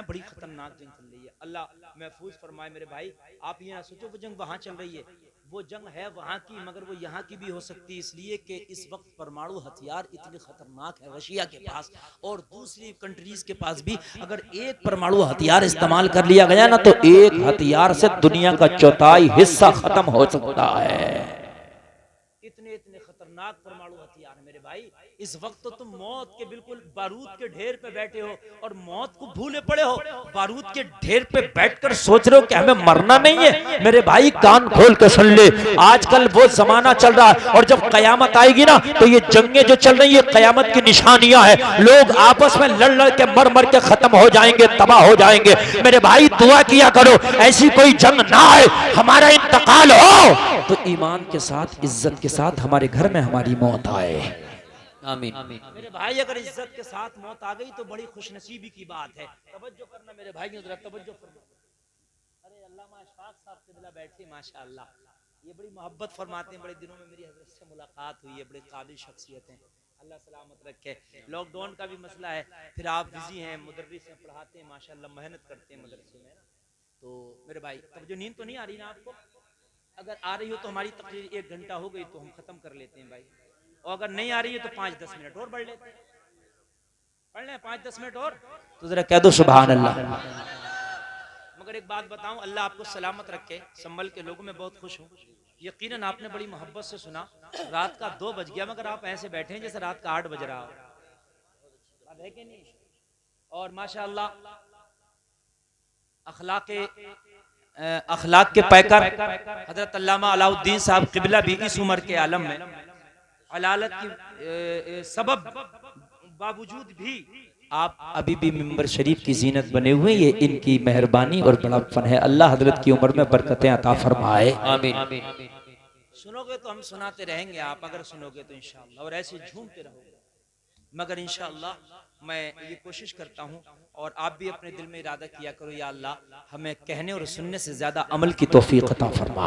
बड़ी खतरनाक जंग चल रही है। अल्लाह महफूज फरमाए मेरे भाई। आप ये ना सोचो वो जंग वहां चल रही है, वो जंग है वहां की, मगर वो यहाँ की भी हो सकती है, इसलिए कि इस वक्त परमाणु हथियार इतने खतरनाक है रशिया के पास और दूसरी कंट्रीज के पास भी। अगर एक परमाणु हथियार इस्तेमाल कर लिया गया ना तो एक हथियार से दुनिया का 1/4 हिस्सा खत्म हो सकता है। इतने खतरनाक परमाणु हथियार है मेरे भाई। इस वक्त तो तुम मौत के बिल्कुल बारूद के ढेर पे बैठे हो और मौत को भूले पड़े हो। बारूद के ढेर पे बैठकर सोच रहे हो कि हमें मरना नहीं है। मेरे भाई कान खोल के सुन ले, आजकल वो जमाना चल रहा है और जब कयामत आएगी ना तो ये जंगें जो चल रही है कयामत की निशानियां हैं। लोग आपस में लड़ के मर के खत्म हो जाएंगे, तबाह हो जाएंगे। मेरे भाई दुआ किया करो ऐसी कोई जंग ना आए, हमारा इंतकाल हो तो ईमान के साथ इज्जत के साथ हमारे घर में हमारी मौत आए। आमीन। मेरे भाई अगर इज्जत के साथ मौत आ गई तो बड़ी खुशनसीबी की बात है। तवज्जो करना मेरे भाई, जरा तवज्जो करना। अरे अल्लामा अशफाक साहब किबला बैठे माशाअल्लाह, ये बड़ी मोहब्बत फरमाते हैं। बड़े दिनों में मेरी हजरत से मुलाकात हुई है, बड़े काबिल शख्सियत हैं, अल्लाह सलामत रखे। लॉकडाउन का भी मसला है, फिर आप बिजी हैं, मुदर्रिस हैं, पढ़ाते हैं माशाअल्लाह, मेहनत करते हैं मदरसे में। तो मेरे भाई तवज्जो, नींद तो नहीं आ रही ना आपको? अगर आ रही हो तो हमारी तकरीर 1 घंटा हो गई तो हम खत्म कर लेते हैं भाई, और अगर नहीं आ रही है तो 5-10 मिनट और बढ़ लेते हैं, पढ़ लें 5-10 मिनट और, तो जरा कह दो सुभान अल्लाह। मगर एक बात बताऊं, अल्लाह आपको सलामत रखे, संभल के। लोगों में बहुत खुश हूँ, यकीनन आपने बड़ी मोहब्बत से सुना। रात का 2 बज गया मगर आप ऐसे बैठे हैं जैसे रात का 8 बज रहा हो, है कि नहीं? और माशाअल्लाह अखलाक के पैकर हजरत अल्लामा अलाउद्दीन साहब किबला भी इस उम्र के आलम में अलालत की सबब बावजूद भी आप अभी भी मिंबर शरीफ की जीनत बने हुए। ये इनकी मेहरबानी और बड़प्पन है। अल्लाह हजरत की उम्र में बरकतें अता फरमाए, आमीन। सुनोगे तो हम सुनाते रहेंगे, आप अगर सुनोगे तो इंशाअल्लाह, और ऐसे झूमते रहोगे। मगर इंशाअल्लाह मैं ये कोशिश करता हूँ और आप भी अपने दिल में इरादा किया करो, या अल्लाह हमें कहने और सुनने से ज्यादा अमल की तौफीक अता फरमा।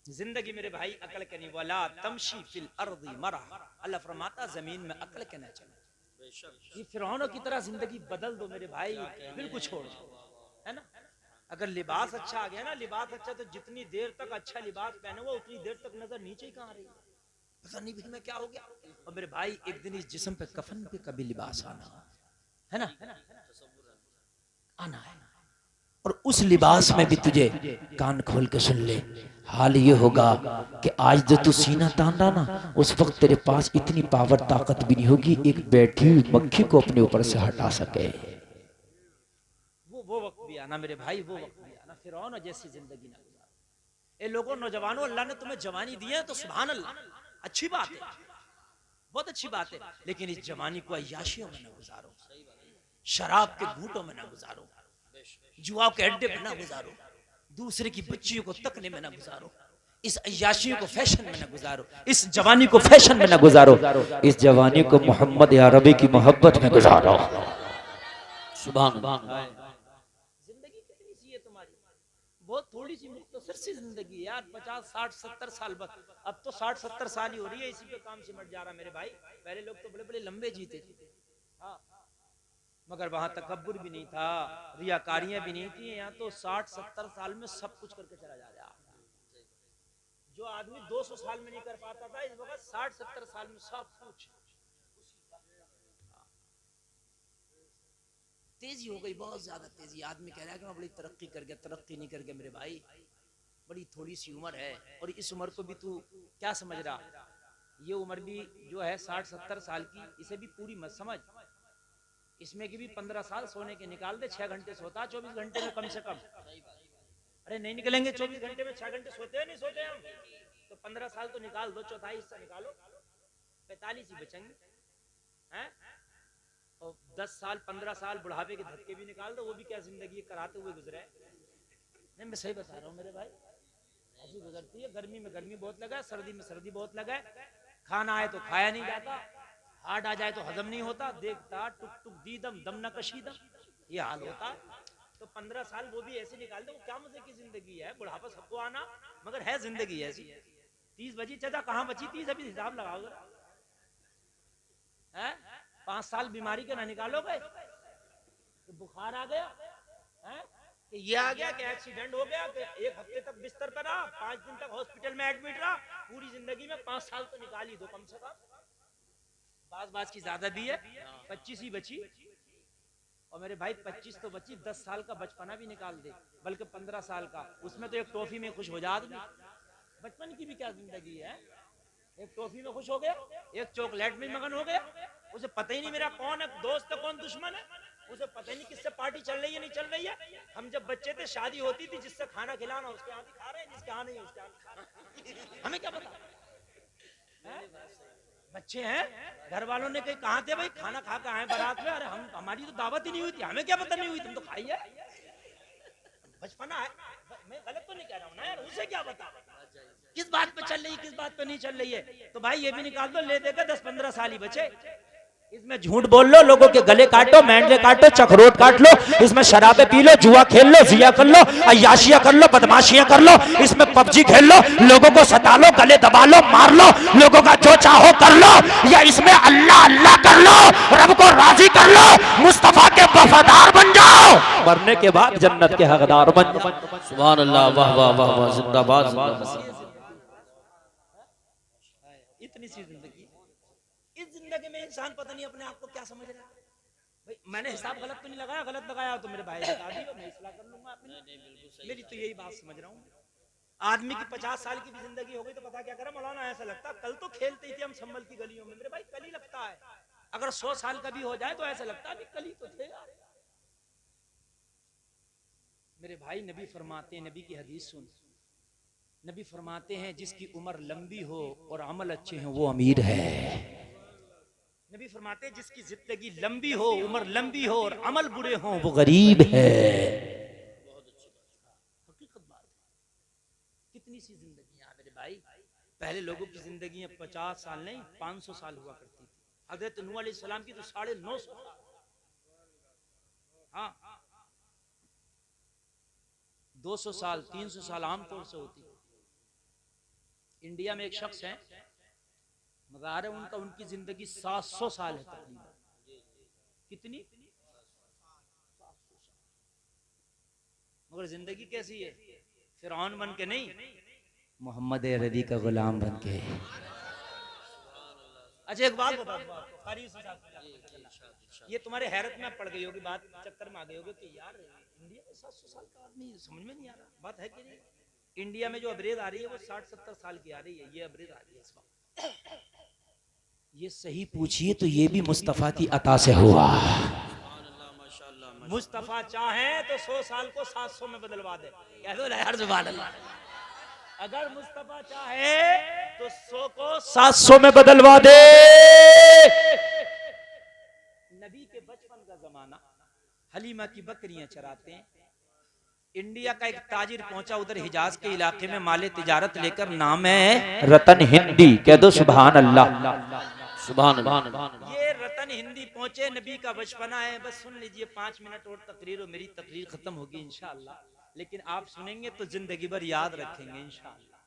जिंदगी मेरे भाई अकल के नहीं, वाला तमशी फिल अर्दी मरा, अल्लाह फरमाता जमीन में अकल के ना चले। ये फिरौनों की तरह जिंदगी बदल दो मेरे भाई, बिल्कुल छोड़ दो, है ना? अगर लिबास अच्छा आ गया ना, लिबास अच्छा, तो जितनी देर तक अच्छा लिबास पहने हुआ उतनी देर तक नजर नीचे ही कहाँ रही, पता नहीं भी मैं क्या हो गया। और मेरे भाई एक दिन इस जिस्म पे कफन पे कभी लिबास आना है ना, आना है, और उस लिबास में भी तुझे कान खोल के सुन ले, हाल ये होगा कि आज जो तू सीना तान रहा ना, उस वक्त तेरे पास इतनी पावर ताकत भी नहीं होगी एक बैठी मक्खी को अपने ऊपर से हटा सके। वो वक्त भी आना मेरे भाई, वो वक्त भी आना। फिरौन जैसी जिंदगी ना गुजारो। ए लोगों, नौजवानों, अल्लाह ने तुम्हें जवानी दी है तो सुभान अल्लाह, अच्छी बात है, बहुत अच्छी बात है, लेकिन इस जवानी को अय्याशियों में ना गुजारो, शराब के घूंटों में ना गुजारो, जुआ के अड्डे में ना गुजारो, दूसरे की बच्चियों को तकने में ना गुजारो, इस अय्याशियों को फैशन में ना गुजारो, इस जवानी को फैशन में ना गुजारो, इस जवानी को मोहम्मद या रबी की मोहब्बत में गुजारो। सुभान अल्लाह। मुख्तसर सी जिंदगी यार, 50 60 70 साल बस। अब तो 60 70 साल ही हो रही है, इसी पे काम सिमट जा रहा मेरे भाई। पहले लोग तो बड़े बड़े लंबे जीते थे। हाँ, मगर वहां तकब्बुर भी नहीं था, रियाकारियां भी नहीं थी। यहाँ तो 60 70 साल में सब कुछ करके चला जा रहा। जो आदमी 200 साल में नहीं कर पाता था, इस वक्त 60 70 साल में सब कुछ। तेजी हो गई, बहुत ज्यादा तेजी। आदमी कह रहा है कि मैं बड़ी तरक्की कर गया, तरक्की नहीं कर गया मेरे भाई। बड़ी थोड़ी सी उम्र है, और इस उम्र को भी तू क्या समझ रहा? ये उम्र भी जो है 60 70 साल की, इसे भी पूरी मत समझ। इसमें की भी 15 साल सोने के निकाल दे। 6 घंटे सोता 24 घंटे में कम से कम। अरे नहीं निकलेंगे 24 घंटे में, 6 घंटे सोते हैं नहीं सोते हम? तो 15 साल तो निकाल दो, चौथाई हिस्सा निकालो, 45 ही बचेंगे हैं। और 10 साल 15 साल बुढ़ापे के धक्के भी निकाल दो, वो भी क्या जिंदगी कराते हुए गुजरे। नहीं मैं सही बता रहा हूँ मेरे भाई, ऐसी गुजरती है। गर्मी में गर्मी बहुत लगा, सर्दी में सर्दी बहुत लगा, खाना आए तो खाया नहीं जाता, हार्ट आ जाए तो हजम नहीं होता, देखता टुक टुक दीदम दम न कशीदम, ये हाल होता। तो 15 साल वो भी ऐसे निकाल दो, क्या मजे की जिंदगी है। बुढ़ापा सबको आना, मगर है जिंदगी ऐसी। 30 बची चाचा, कहाँ बची 30? अभी हिसाब लगाओ जरा। 5 साल बीमारी के ना निकालोगे, तो बुखार आ गया है, कि ये आ गया, कि एक्सीडेंट हो गया, कि 1 हफ्ते तक बिस्तर पर रहा, 5 दिन तक हॉस्पिटल में एडमिट रहा। पूरी जिंदगी में 5 साल तो निकाल ही दो कम से कम। बाज की ज्यादा भी है, 25 ही बची। और मेरे भाई 25 तो बची, 10 साल का बचपना भी निकाल दे, बल्कि 15 साल का। उसमें तो एक टॉफी में खुश हो जा आदमी। बचपन की भी क्या जिंदगी है। एक टॉफी में खुश हो गया, एक चॉकलेट में मगन हो गया, उसे पता ही नहीं मेरा कौन है दोस्त है कौन दुश्मन है, उसे पता ही नहीं किससे पार्टी चल रही है नहीं चल रही है। हम जब बच्चे थे शादी होती थी, जिससे खाना खिलाना उसके यहाँ खा रहे हैं, जिसके यहाँ नहीं उसके यहाँ खा रहे, हमें क्या पता है? बच्चे हैं, घर वालों ने कहीं कहा थे भाई खाना खा के आए बारात में, अरे हम हमारी तो दावत ही नहीं हुई थी, हमें क्या पता नहीं हुई, तुम तो खाइए। बचपना है, मैं गलत तो नहीं कह रहा हूँ ना यार, उसे क्या पता किस बात पे चल रही है किस बात पे नहीं चल रही है। तो भाई ये भी निकाल दो, ले देकर 10-15 साल ही बचे। इसमें झूठ बोल लो, लोगों के गले काटो, मेंढले काटो, चखरोट काट लो, इसमें शराबे पी लो, जुआ खेल लो, जिया कर लो, अय्याशियां कर लो, बदमाशियां कर लो, इसमें पबजी खेल लो, लोगों को सता लो, गले दबा लो, मार लो, लोगों का जो चाहो कर लो, या इसमें अल्लाह अल्लाह कर लो, रब को राजी कर लो, मुस्तफा के वफादार बन जाओ, मरने के बाद जन्नत के हकदार बन जाओ।
सुभान अल्लाह, वाह वाह वाह वाह, जिंदाबाद जिंदाबाद।
इतनी सी जिंदगी, इस जिंदगी में इंसान पता नहीं अपने आप को क्या समझ रहा है। भाई मैंने हिसाब गलत तो नहीं लगाया, गलत लगाया तो मेरे भाई बता दियो, मैं इस्लाह कर लूंगा अपनी। मेरी तो यही बात समझ रहा हूँ। आदमी की 50 साल की भी जिंदगी हो गई तो पता क्या करा मौलाना, ऐसा लगता कल तो खेलते ही थे हम संभल की गलियों में। मेरे भाई कल ही लगता है, अगर 100 साल का भी हो जाए तो ऐसा लगता है कल ही तो थे यार। मेरे भाई नबी फरमाते हैं, नबी की हदीस सुन, नबी फरमाते हैं जिसकी उम्र लंबी हो और अमल अच्छे हैं वो अमीर है। नबी फरमाते हैं जिसकी जिंदगी लंबी हो, उम्र लंबी हो और अमल बुरे हो वो गरीब है। हकीकत बात है। कितनी सी जिंदगी है मेरे भाई। पहले लोगों की जिंदगी 50 साल नहीं 500 साल हुआ करती थी। हजरत नूह अलैहिस्सलाम की तो 950। हाँ 200 साल 300 साल आमतौर से होती। इंडिया में एक शख्स है, मगर है उनका, उनकी जिंदगी 700 साल है तकरीबन। कितनी? मगर जिंदगी कैसी है? फिरौन बन के नहीं, मोहम्मद अरबी का गुलाम बन के। अच्छा एक बात बताओ, ये तुम्हारे हैरत में पड़ गई होगी बात, चक्कर में आ गई होगी कि यार इंडिया में 700 साल का आदमी, समझ में नहीं आ रहा बात है कि नहीं। इंडिया में जो अबरेज आ रही है वो 60-70 साल की आ रही है, ये अबरेज आ रही है इस वक्त। ये सही पूछिए तो ये भी मुस्तफा की अता से हुआ। मुस्तफा चाहे तो 100 साल को 700 में बदलवा दे। कह दो यार सुभान अल्लाह। अगर मुस्तफा चाहे तो 100 को 700 में बदलवा दे। नबी के बचपन का जमाना, हलीमा की बकरियां चराते हैं। इंडिया का एक ताजिर पहुंचा उधर हिजाज के इलाके में माले तिजारत लेकर, नाम है रतन हिंदी। कह दो सुभान अल्लाह।
सुभान अल्लाह।
ये रतन हिंदी पहुंचे, नबी का बचपना है। बस सुन लीजिए 5 मिनट और तकरीर और मेरी तकरीर खत्म होगी इंशाअल्लाह। लेकिन आप सुनेंगे तो जिंदगी भर याद रखेंगे इंशाअल्लाह।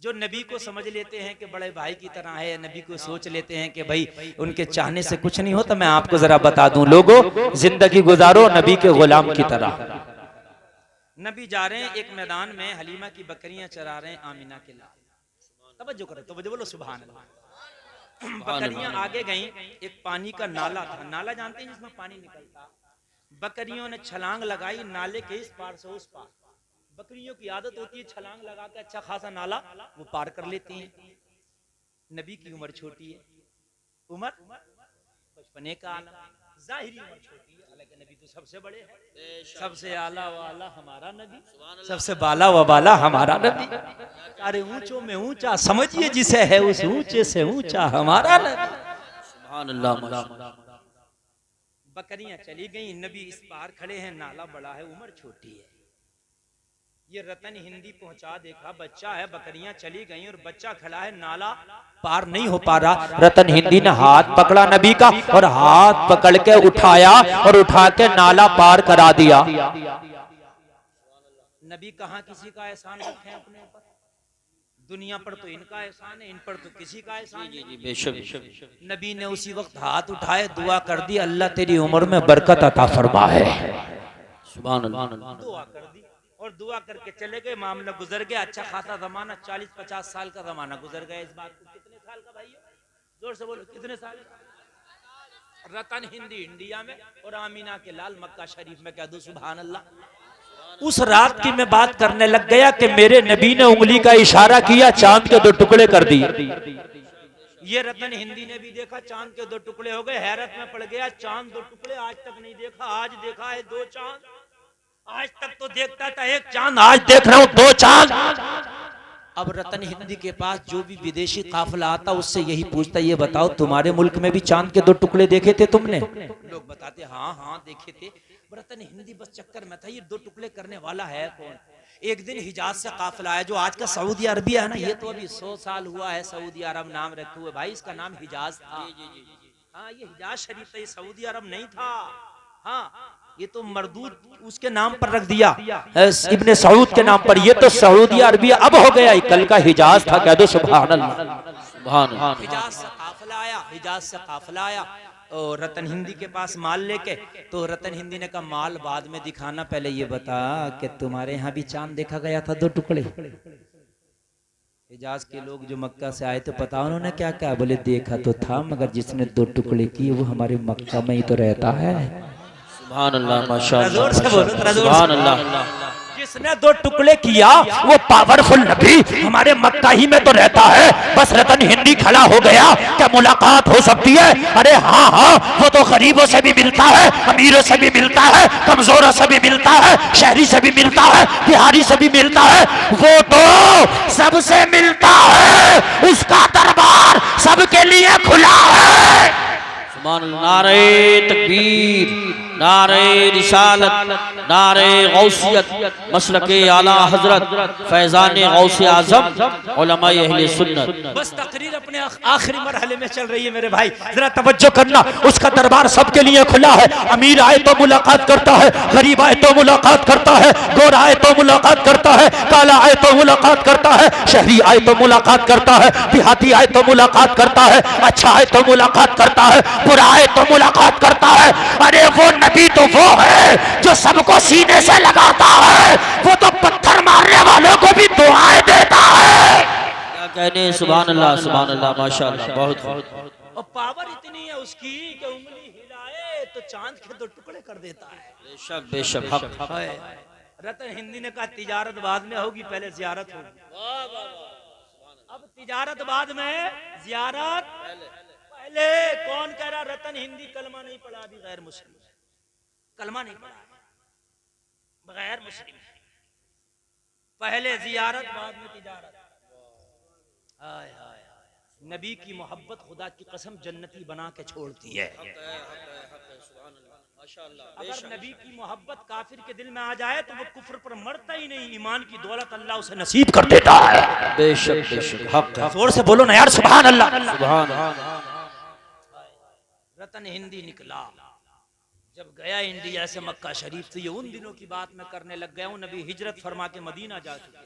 जो नबी को समझ लेते हैं कि बड़े भाई की तरह है, नबी को सोच लेते हैं कि भाई उनके चाहने से कुछ नहीं होता, मैं आपको जरा बता दूं, लोगों जिंदगी गुजारो नबी के गुलाम की तरह। नबी जा रहे हैं एक मैदान में, हलीमा की बकरियां चरा रहे हैं आमिना के लाल। तवज्जो करो, तवज्जो बोलो सुभान अल्लाह। बकरियां आगे गई, एक पानी का नाला था, नाला जानते हैं जिसमें पानी निकलता। बकरियों ने छलांग लगाई नाले के इस पार से उस पार। बकरियों की आदत होती है छलांग लगा के अच्छा खासा नाला वो पार कर लेती हैं। नबी की उम्र छोटी है, उम्र बचपने का आलम, जाहिरी उम्र छोटी है, हालांकि नबी तो सबसे बड़े हैं। सबसे आला वाला हमारा नबी, सबसे बाला व बाला हमारा नबी। अरे ऊंचों में ऊंचा समझिए जिसे है, उस ऊंचे से ऊंचा हमारा नबी।
सुभान अल्लाह।
बकरियां चली गई, नबी इस पार खड़े हैं, नाला बड़ा है, उम्र छोटी है। ये रतन हिंदी पहुंचा देखा, बच्चा है, बकरियां चली गई और बच्चा खड़ा है, नाला पार नहीं हो पा रहा। रतन हिंदी ने हाथ पकड़ा नबी का और हाथ पकड़ के उठाया और उठा के नाला पार करा दिया। नबी कहाँ किसी का एहसान रखे अपने ऊपर, दुनिया पर तो इनका एहसान है, इन पर तो किसी का एहसान नहीं।
बेशक
नबी ने उसी वक्त हाथ उठाए, दुआ कर दी, अल्लाह तेरी उम्र में बरकत अता फरमा है।
सुभान अल्लाह।
दुआ कर दी और दुआ करके चले गए, मामला गुजर गया। अच्छा खासा जमाना, 40-50 साल का जमाना गुजर गया। इस बात को कितने साल का भाई, जोर से बोलो कितने साल का? रतन हिंदी इंडिया में और आमीना के लाल मक्का शरीफ में। कह दो सुभान अल्लाह। उस रात की मैं बात करने लग गया कि मेरे नबी ने उंगली का इशारा किया, चांद के 2 टुकड़े कर दिए। ये रतन हिंदी ने भी देखा, चांद के 2 टुकड़े हो गए, हैरत में पड़ गया। चांद 2 टुकड़े आज तक नहीं देखा, आज देखा है 2 चांद। आज तक तो देखता था 1 चांद, आज देख रहा हूं 2 चांद। अब रतन हिंदी के पास जो भी विदेशी काफिला आता उससे यही पूछता, ये बताओ तुम्हारे मुल्क में भी चांद के 2 टुकड़े देखे थे तुमने? लोग बताते हाँ हाँ देखे थे। रतन हिंदी बस चक्कर में था, ये 2 टुकड़े करने वाला है कौन? एक दिन हिजाज से काफिला आया, जो आज का सऊदी अरबिया है ना, ये तो अभी 100 साल हुआ है सऊदी अरब नाम रखे हुए। भाई इसका नाम हिजाज था। हाँ ये हिजाज शरीफ था, ये सऊदी अरब नहीं था। हाँ ये तो मरदूद उसके नाम पर रख दिया, इब्ने सऊद के नाम पर। ये तो सऊदी अरबिया अब हो गया, कल का हिजाज था। कह दो सुभान अल्लाह। सुभान अल्लाह। हिजाज से काफिला आया, हिजाज से काफिला आया और रतन हिंदी के पास माल लेके। तो रतन हिंदी ने कहा माल बाद में दिखाना, पहले ये बता कि तुम्हारे यहाँ भी चांद देखा गया था 2 टुकड़े? हिजाज के लोग जो मक्का से आए तो पता उन्होंने क्या कहा? बोले देखा तो था, मगर जिसने 2 टुकड़े किए वो हमारे मक्का में ही तो रहता है।
सुभान अल्लाह, माशाअल्लाह,
जोर से बोलो,
सुभान अल्लाह।
जिसने 2 टुकड़े किया वो पावरफुल नबी हमारे मक्का ही में तो रहता है। बस रतन हिंदी खड़ा हो गया, क्या मुलाकात हो सकती है? अरे हाँ हाँ, वो तो गरीबों से भी मिलता है, अमीरों से भी मिलता है, कमजोरों से भी मिलता है, शहरी से भी मिलता है, बिहारी से भी मिलता है। वो तो सबसे मिलता है, उसका दरबार सबके लिए खुला है।
सुभान अल्लाह। नारे तकबीर, नारे रिसालत, नारे गौसियत, मसलके आला हजरत फैजान गौसे आजम उलमाए अहले सुन्नत।
बस तकरीर अपने आखिरी मरहले में चल रही है मेरे भाई, जरा तवज्जो करना। उसका दरबार सबके लिए खुला है। अमीर आए तो मुलाकात करता है, गरीब आए तो मुलाकात करता है, गोरा आए तो मुलाकात करता है, काला आए तो मुलाकात करता है, शहरी आए तो मुलाकात करता है, देहाती आए तो मुलाकात करता है, अच्छा आए तो मुलाकात करता है, बुरा आए तो मुलाकात करता है। अरे वो नबी तो वो है जो सबको सीने से लगाता है, वो तो पत्थर मारने वालों को भी दुआएं देता है।
क्या कहने, सुभान अल्लाह, सुभान अल्लाह, माशाअल्लाह, बहुत
और पावर इतनी है उसकी कि उंगली हिलाए तो चांद के 2 टुकड़े कर देता है।
बेशक बेशक हक।
रतन हिंदी ने कहा तिजारत बाद में होगी, पहले जियारत होगी। अब तिजारत बाद में, जियारत पहले। कौन कह रहा रतन हिंदी कलमा नहीं पढ़ा? अभी गैर मुस्लिम कलमा नहीं पढ़ा, गैर मुस्लिम। पहले जियारत बाद में तिजारत। हाय हाय हाय, नबी की मोहब्बत खुदा की कसम जन्नती बना के छोड़ती है। अगर नबी की मोहब्बत काफिर के दिल में आ जाए तो वो कुफ्र पर मरता ही नहीं, ईमान की दौलत अल्लाह उसे नसीब कर देता है।
बेशक बेशक हक।
जोर से बोलो ना यार, सुभान अल्लाह।
सुभान।
रतन हिंदी निकला, जब गया इंडिया से मक्का शरीफ, तो ये उन दिनों की बात मैं करने लग गया हूँ, नबी हिजरत फरमा के मदीना जा चुके।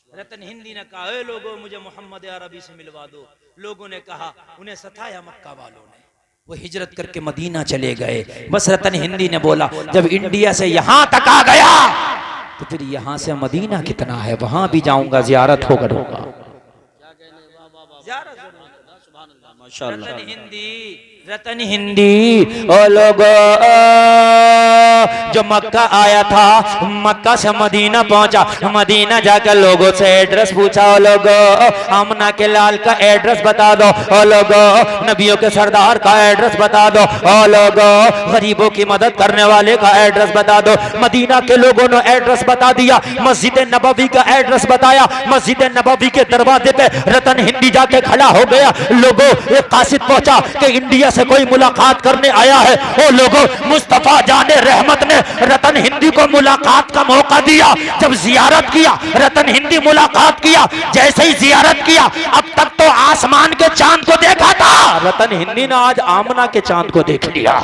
रतन हिंदी ने कहा, ए लोगों मुझे मोहम्मद अरबी से मिलवा दो। लोगों ने कहा, उन्हें सताया मक्का वालों ने, वो हिजरत करके मदीना चले गए। बस रतन हिंदी ने बोला, जब इंडिया से यहाँ तक आ गया तो फिर यहाँ से मदीना कितना है, वहां भी जाऊंगा, जियारत होकर होगा। रतन हिंदी ओ लोगो, जो मक्का आया था, मक्का से मदीना पहुंचा, मदीना जाकर लोगों से एड्रेस पूछा, ओ लोगो आमना के लाल का एड्रेस बता दो, ओ लोगो नबियों के सरदार का एड्रेस बता दो, ओ लोगो गरीबों की मदद करने वाले का एड्रेस बता दो। मदीना के लोगों ने एड्रेस बता दिया, मस्जिद नबवी का एड्रेस बताया। मस्जिद नबवी के दरवाजे पे रतन हिंदी जाके खड़ा हो गया। लोगों एक कासिद पहुंचा कि इंडिया से कोई मुलाकात करने आया है। ओ लोगों, मुस्तफा जाने रहमत ने रतन हिंदी को मुलाकात का मौका दिया। जब जियारत किया, रतन हिंदी मुलाकात किया, जैसे ही जियारत किया, अब तक तो आसमान के चांद को देखा था, रतन हिंदी ने आज आमना के चांद को देख लिया।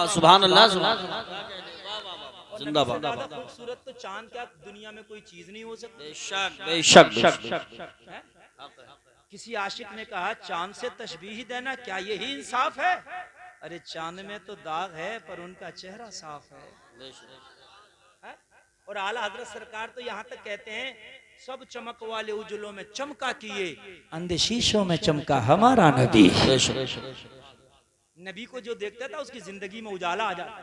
सुभान अल्लाह, सुभान अल्लाह, जिंदाबाद।
खूबसूरत तो चांद क्या दुनिया में कोई चीज नहीं हो सकती।
बेशक बेशक।
किसी आशिक ने कहा, चांद से तशबीह देना क्या यही इंसाफ है? अरे चांद में तो दाग है पर उनका चेहरा साफ है। और आला हजरत सरकार तो यहाँ तक कहते हैं, सब चमक वाले उजलों में चमका किए, अंधे शीशों में चमका हमारा नबी। नबी को जो देखता था उसकी जिंदगी में उजाला आ जाता।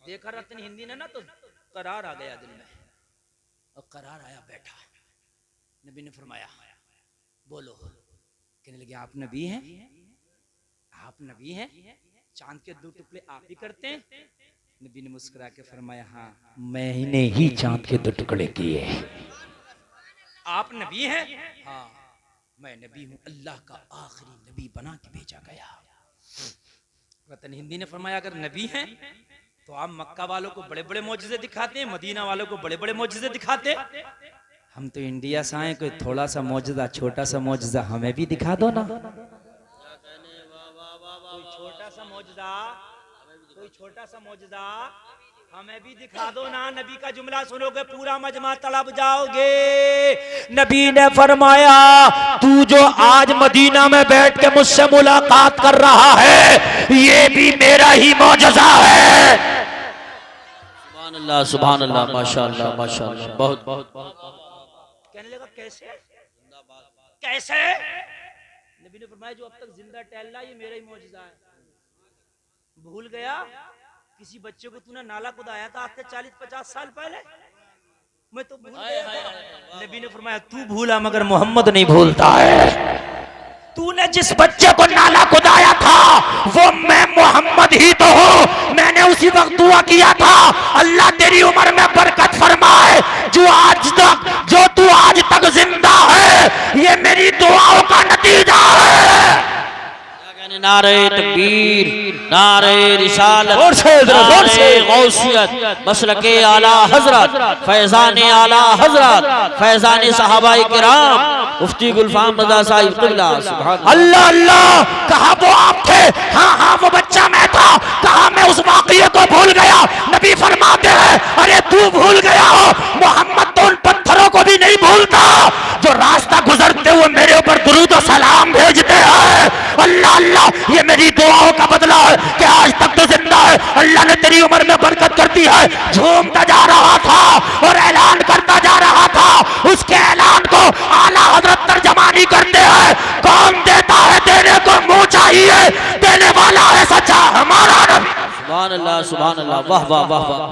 देखा रतन हिंदी ने ना, तो करार आ गया दिल में, और करार आया बैठा। नबी ने फरमाया, बोलो। कहने लगे, आप नबी हैं? आप नबी हैं? चांद के 2 टुकड़े आप ही करते हैं? नबी ने मुस्कुरा के फरमाया, हाँ, मैंने ही चांद के 2 टुकड़े किए। आप नबी हैं? हाँ, मैं नबी हूं, अल्लाह का आखिरी नबी बना के भेजा गया। रतन हिंदी ने फरमाया, अगर नबी हैं तो आप मक्का वालों को बड़े बड़े मौजज़े दिखाते हैं, मदीना वालों को बड़े बड़े मौजज़े दिखाते। हम तो इंडिया से आए, कोई थोड़ा सा मौजज़ा, छोटा सा मौजज़ा हमें भी दिखा दो ना। कोई छोटा सा मौजज़ा, कोई छोटा सा मौजज़ा हमें भी दिखा दो ना। नबी का जुमला सुनोगे पूरा मजमा तड़प जाओगे। नबी ने फरमाया, तू जो आज मदीना में बैठ के मुझसे मुलाकात कर रहा है, ये भी मेरा ही मौजज़ा है।
सुभान अल्लाह, सुभान अल्लाह, माशाअल्लाह, माशाअल्लाह, बहुत बहुत।
कहने लगा, कैसे कैसे? नबी ने फरमाया, जो अब तक जिंदा टहल रहा है, ये मेरा ही मौजज़ा है। भूल गया किसी बच्चे को तूने नाला खुदाया था आज से 40-50 साल पहले? मैं तो भूल गया था। नबी ने फरमाया, तू भूला मगर मोहम्मद नहीं भूलता है। तूने जिस बच्चे को नाला खुदाया था वो मैं मोहम्मद ही तो हूँ। मैंने उसी वक्त दुआ किया था, अल्लाह तेरी उम्र में बरकत फरमाए। जो तू आज तक जिंदा है, ये मेरी दुआओं का नतीजा है।
नारे तकबीर, नारे रिसालत, नारे गौसियत, मसलके आला हजरत, फैजान आला हजरत, फैजान सहाबाए किराम, मुफ्ती गुलफाम रजा साहिब क़िबला।
अल्लाह अल्लाह, कहा वो आप थे? हाँ हाँ, वो बच्चा मैं था। कहा मैं उस वाक़ये को भूल गया। नबी फरमाते हैं, अरे तू भूल गया हो, मोहम्मद तो उन पत्थरों को भी नहीं भूलता जो रास्ता गुजरते हुए मेरे ऊपर दुरूद और सलाम भेजते हैं। अल्लाह अल्लाह, ये मेरी दुआओं का बदला है कि आज तक तो जिंदा है। अल्लाह ने तेरी उम्र में बरकत कर दी है। झूमता जा रहा था और ऐलान करता जा रहा था। उसके ऐलान को आला हजरत तर्जमानी करते हैं, कौन देता है देने को मुंह चाहिए, देने वाला है सच्चा हमारा नबी।
सुभान अल्लाह, सुभान अल्लाह, वाह वाह वाह वाह।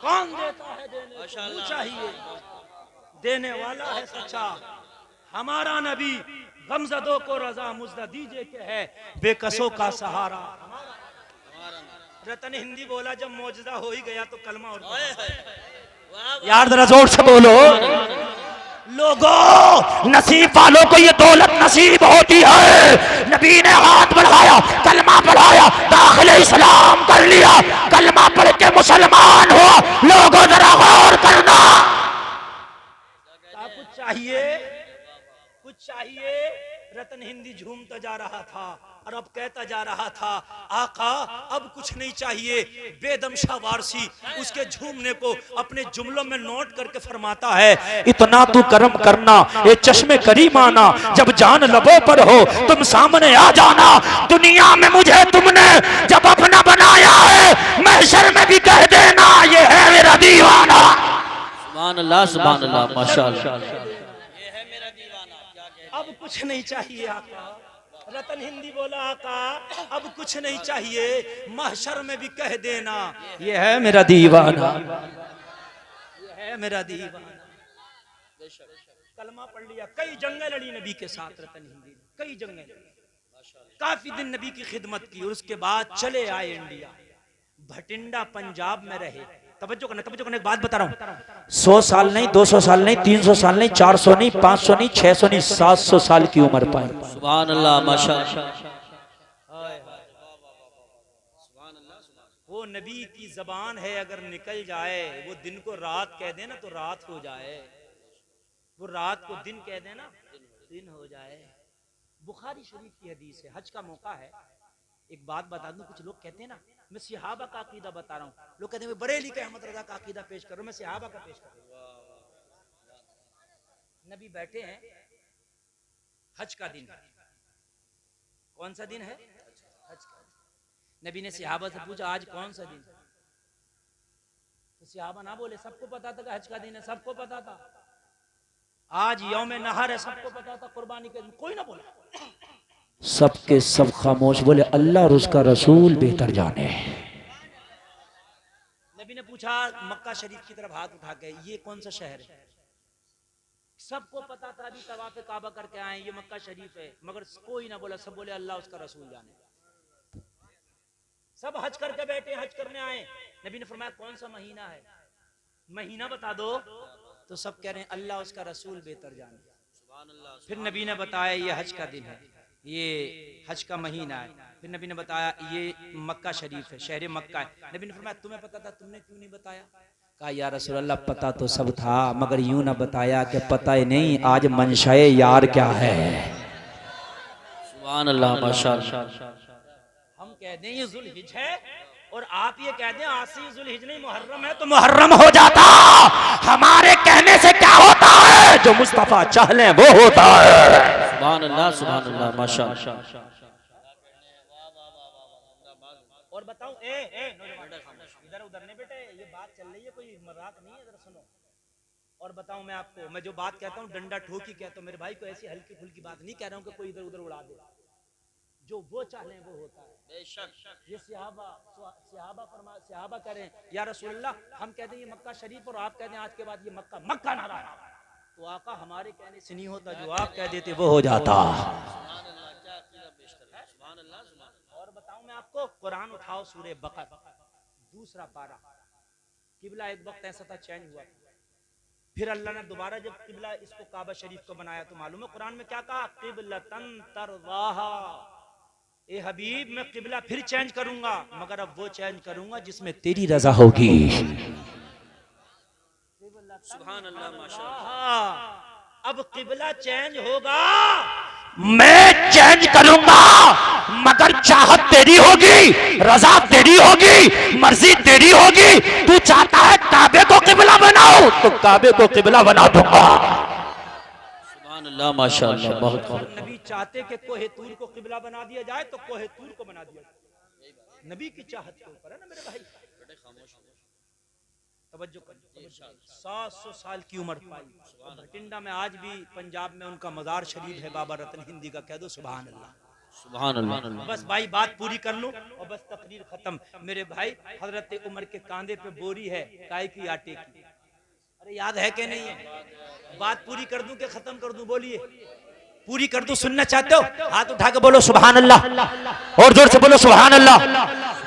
कौन देता है देने को मुंह चाहिए, देने वाला है सच्चा हमारा नबी। गमज़दों को रजा मुझदा दीजिए के है बेकसों का सहारा। रतन हिंदी बोला, जब मौजज़ा हो ही गया तो कलमा और यार जरा जोर से बोलो। लोगों, नसीब वालों को ये दौलत नसीब होती है। नबी ने हाथ बढ़ाया, कलमा पढ़ाया, दाखिल इस्लाम कर लिया, कलमा पढ़ के मुसलमान हुआ। लोगों जरा गौर करना, कुछ चाहिए, कुछ चाहिए रतन हिंदी झूमता जा रहा था और अब कहता जा रहा था, आका अब कुछ नहीं चाहिए। बेदम शाह वारसी उसके झूमने को अपने जुमलों में नोट करके फरमाता है, इतना तू करम करना ये चश्मे करीमाना, जब जान लबों पर हो तुम सामने आ जाना। दुनिया में मुझे तुमने जब अपना बनाया है, महशर में भी कह देना ये है मेरा दीवाना।
सुभान अल्लाह, सुभान अल्लाह, माशाअल्लाह।
अब कुछ नहीं चाहिए आका। रतन हिंदी बोला, आका अब कुछ नहीं चाहिए, महशर में भी कह देना ये है मेरा दीवाना, ये है मेरा दीवाना। कलमा पढ़ लिया, कई जंगें लड़ी नबी के साथ रतन हिंदी ने, कई जंगें लड़ी, काफी दिन नबी की खिदमत की और उसके बाद चले आए इंडिया। भटिंडा पंजाब में रहे। तवज्जो करना, एक बात बता रहा हूँ, 100 साल नहीं, 200 साल नहीं, 300 साल नहीं, 400 नहीं, 500 नहीं, 600 नहीं, 700 साल की उम्र पाई।
सुभान अल्लाह, माशाअल्लाह।
वो नबी की जबान है, अगर निकल जाए, वो दिन को रात कह दे ना तो रात हो जाए, वो रात को दिन कह दे ना दिन हो जाए। बुखारी शरीफ की हदीस है, हज का मौका है। एक बात बता दूं, कुछ लोग कहते हैं ना, मैं सहाबा का अकीदा बता रहा हूँ, लोग कहते हैं बरेली के अहमद रजा का अकीदा पेश करो, मैं सहाबा का पेश करूँ। नबी बैठे हैं, हज का दिन, कौन सा दिन है? हज का दिन। नबी ने सहाबा से पूछा, आज कौन सा दिन? तो सहाबा ना बोले, सबको पता था कि हज का दिन है, सबको पता था। आज यौम नहर है, सबको पता था कुर्बानी के दिन, कोई ना बोला। सबके सब खामोश, बोले अल्लाह और उसका रसूल बेहतर जाने। नबी ने पूछा मक्का शरीफ की तरफ हाथ उठा के, ये कौन सा शहर है? सबको पता था, अभी तवाफ काबा करके आए, ये मक्का शरीफ है, मगर कोई ना बोला, सब बोले अल्लाह उसका रसूल जाने। सब हज करके बैठे, हज करने आए। नबी ने फरमाया कौन सा महीना है? महीना बता दो। तो सब कह रहे हैं अल्लाह उसका रसूल बेहतर जाने। फिर नबी ने बताया ये हज का दिन है, ये हज का महीना है। फिर नबी ने बताया ये मक्का शरीफ है, शहर मक्का है। नबी ने फरमाया तुम्हें पता था, तुमने क्यों नहीं बताया? कहा या रसूल अल्लाह पता तो सब था, मगर यूं ना बताया कि पता ही नहीं आज मंशाए यार क्या है।
सुभान अल्लाह, माशाअल्लाह।
हम कह दें ये जुल्हिज है और आप ये कह दें आसी जुल्हिज नहीं मुहर्रम है, तो मुहर्रम हो जाता। हमारे कहने से क्या होता है? जो मुस्तफा चाह ले वो होता है।
सुभान अल्लाह, सुभान अल्लाह, माशाअल्लाह।
और बताऊं, इधर उधर नहीं बेटे, ये बात चल रही है, कोई मजाक नहीं है, जरा सुनो। और बताऊं मैं आपको, मैं जो बात कहता हूँ डंडा ठोकी कहता हूँ, मेरे भाई को ऐसी हल्की फुल्की बात नहीं कह रहा हूँ कि कोई इधर उधर उड़ा दे। जो वो चाहे वो होता है, बेशक। ये सहाबा कह रहे हैं या रसूलल्लाह, हम कहते हैं ये मक्का शरीफ और आप कहते हैं आज के बाद ये मक्का मक्का नारा है। तो आका हमारे कहने से नहीं होता, जो आप कह देते वो हो जाता। और बताऊं मैं आपको, कुरान उठाओ, सूरे बकर दूसरा पारा। किबला एक वक्त ऐसा था चेंज हुआ, फिर अल्लाह ने दोबारा जब किबला इसको काबा शरीफ को बनाया, तो मालूम है कुरान में क्या कहा? किबलतन तरवाहा, ए हबीब मैं किबला फिर चेंज करूंगा, मगर अब वो चेंज करूंगा जिसमें तेरी रजा होगी। सुभान अल्लाह, माशाअल्लाह। अब किबला चेंज होगा, मैं चेंज करूंगा, मगर चाहत तेरी होगी, रजा तेरी होगी, मर्जी तेरी होगी। तू चाहता है काबे को किबला बनाओ, तो काबे को किबला बना दूंगा।
सुभान अल्लाह, माशाअल्लाह, बहुत।
नबी चाहते कि कोहे तूर को किबला बना दिया जाए, तो कोहे तूर को बना दिया जाए। नबी की चाहत के ऊपर है ना मेरे भाई। तवज्जो कर, 700 साल की उम्र पाई। भटिंडा में आज भी पंजाब में उनका मजार शरीफ है, बाबा रतन हिंदी का। कह दो सुभान अल्लाह,
सुभान अल्लाह।
बस भाई बात पूरी कर लूं और बस तकरीर खत्म। मेरे भाई हजरत उमर के कांधे पे बोरी है काय की आटे की। अरे याद है कि नहीं है? बात पूरी कर दूं कि खत्म कर दूं? बोलिए, पूरी कर दूं? सुनना चाहते हो? हाथ उठा के बोलो सुभान अल्लाह, और जोर से बोलो सुभान अल्लाह।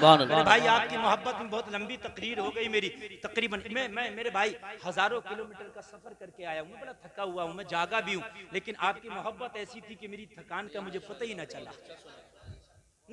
मेरे भाई आपकी मोहब्बत में बहुत लंबी तकरीर हो गई मेरी। तकरीबन मैं मेरे भाई हजारों किलोमीटर का सफर करके आया हूँ, बड़ा थका हुआ हूँ, मैं जागा भी हूँ, लेकिन आपकी मोहब्बत ऐसी थी कि मेरी थकान का मुझे पता ही न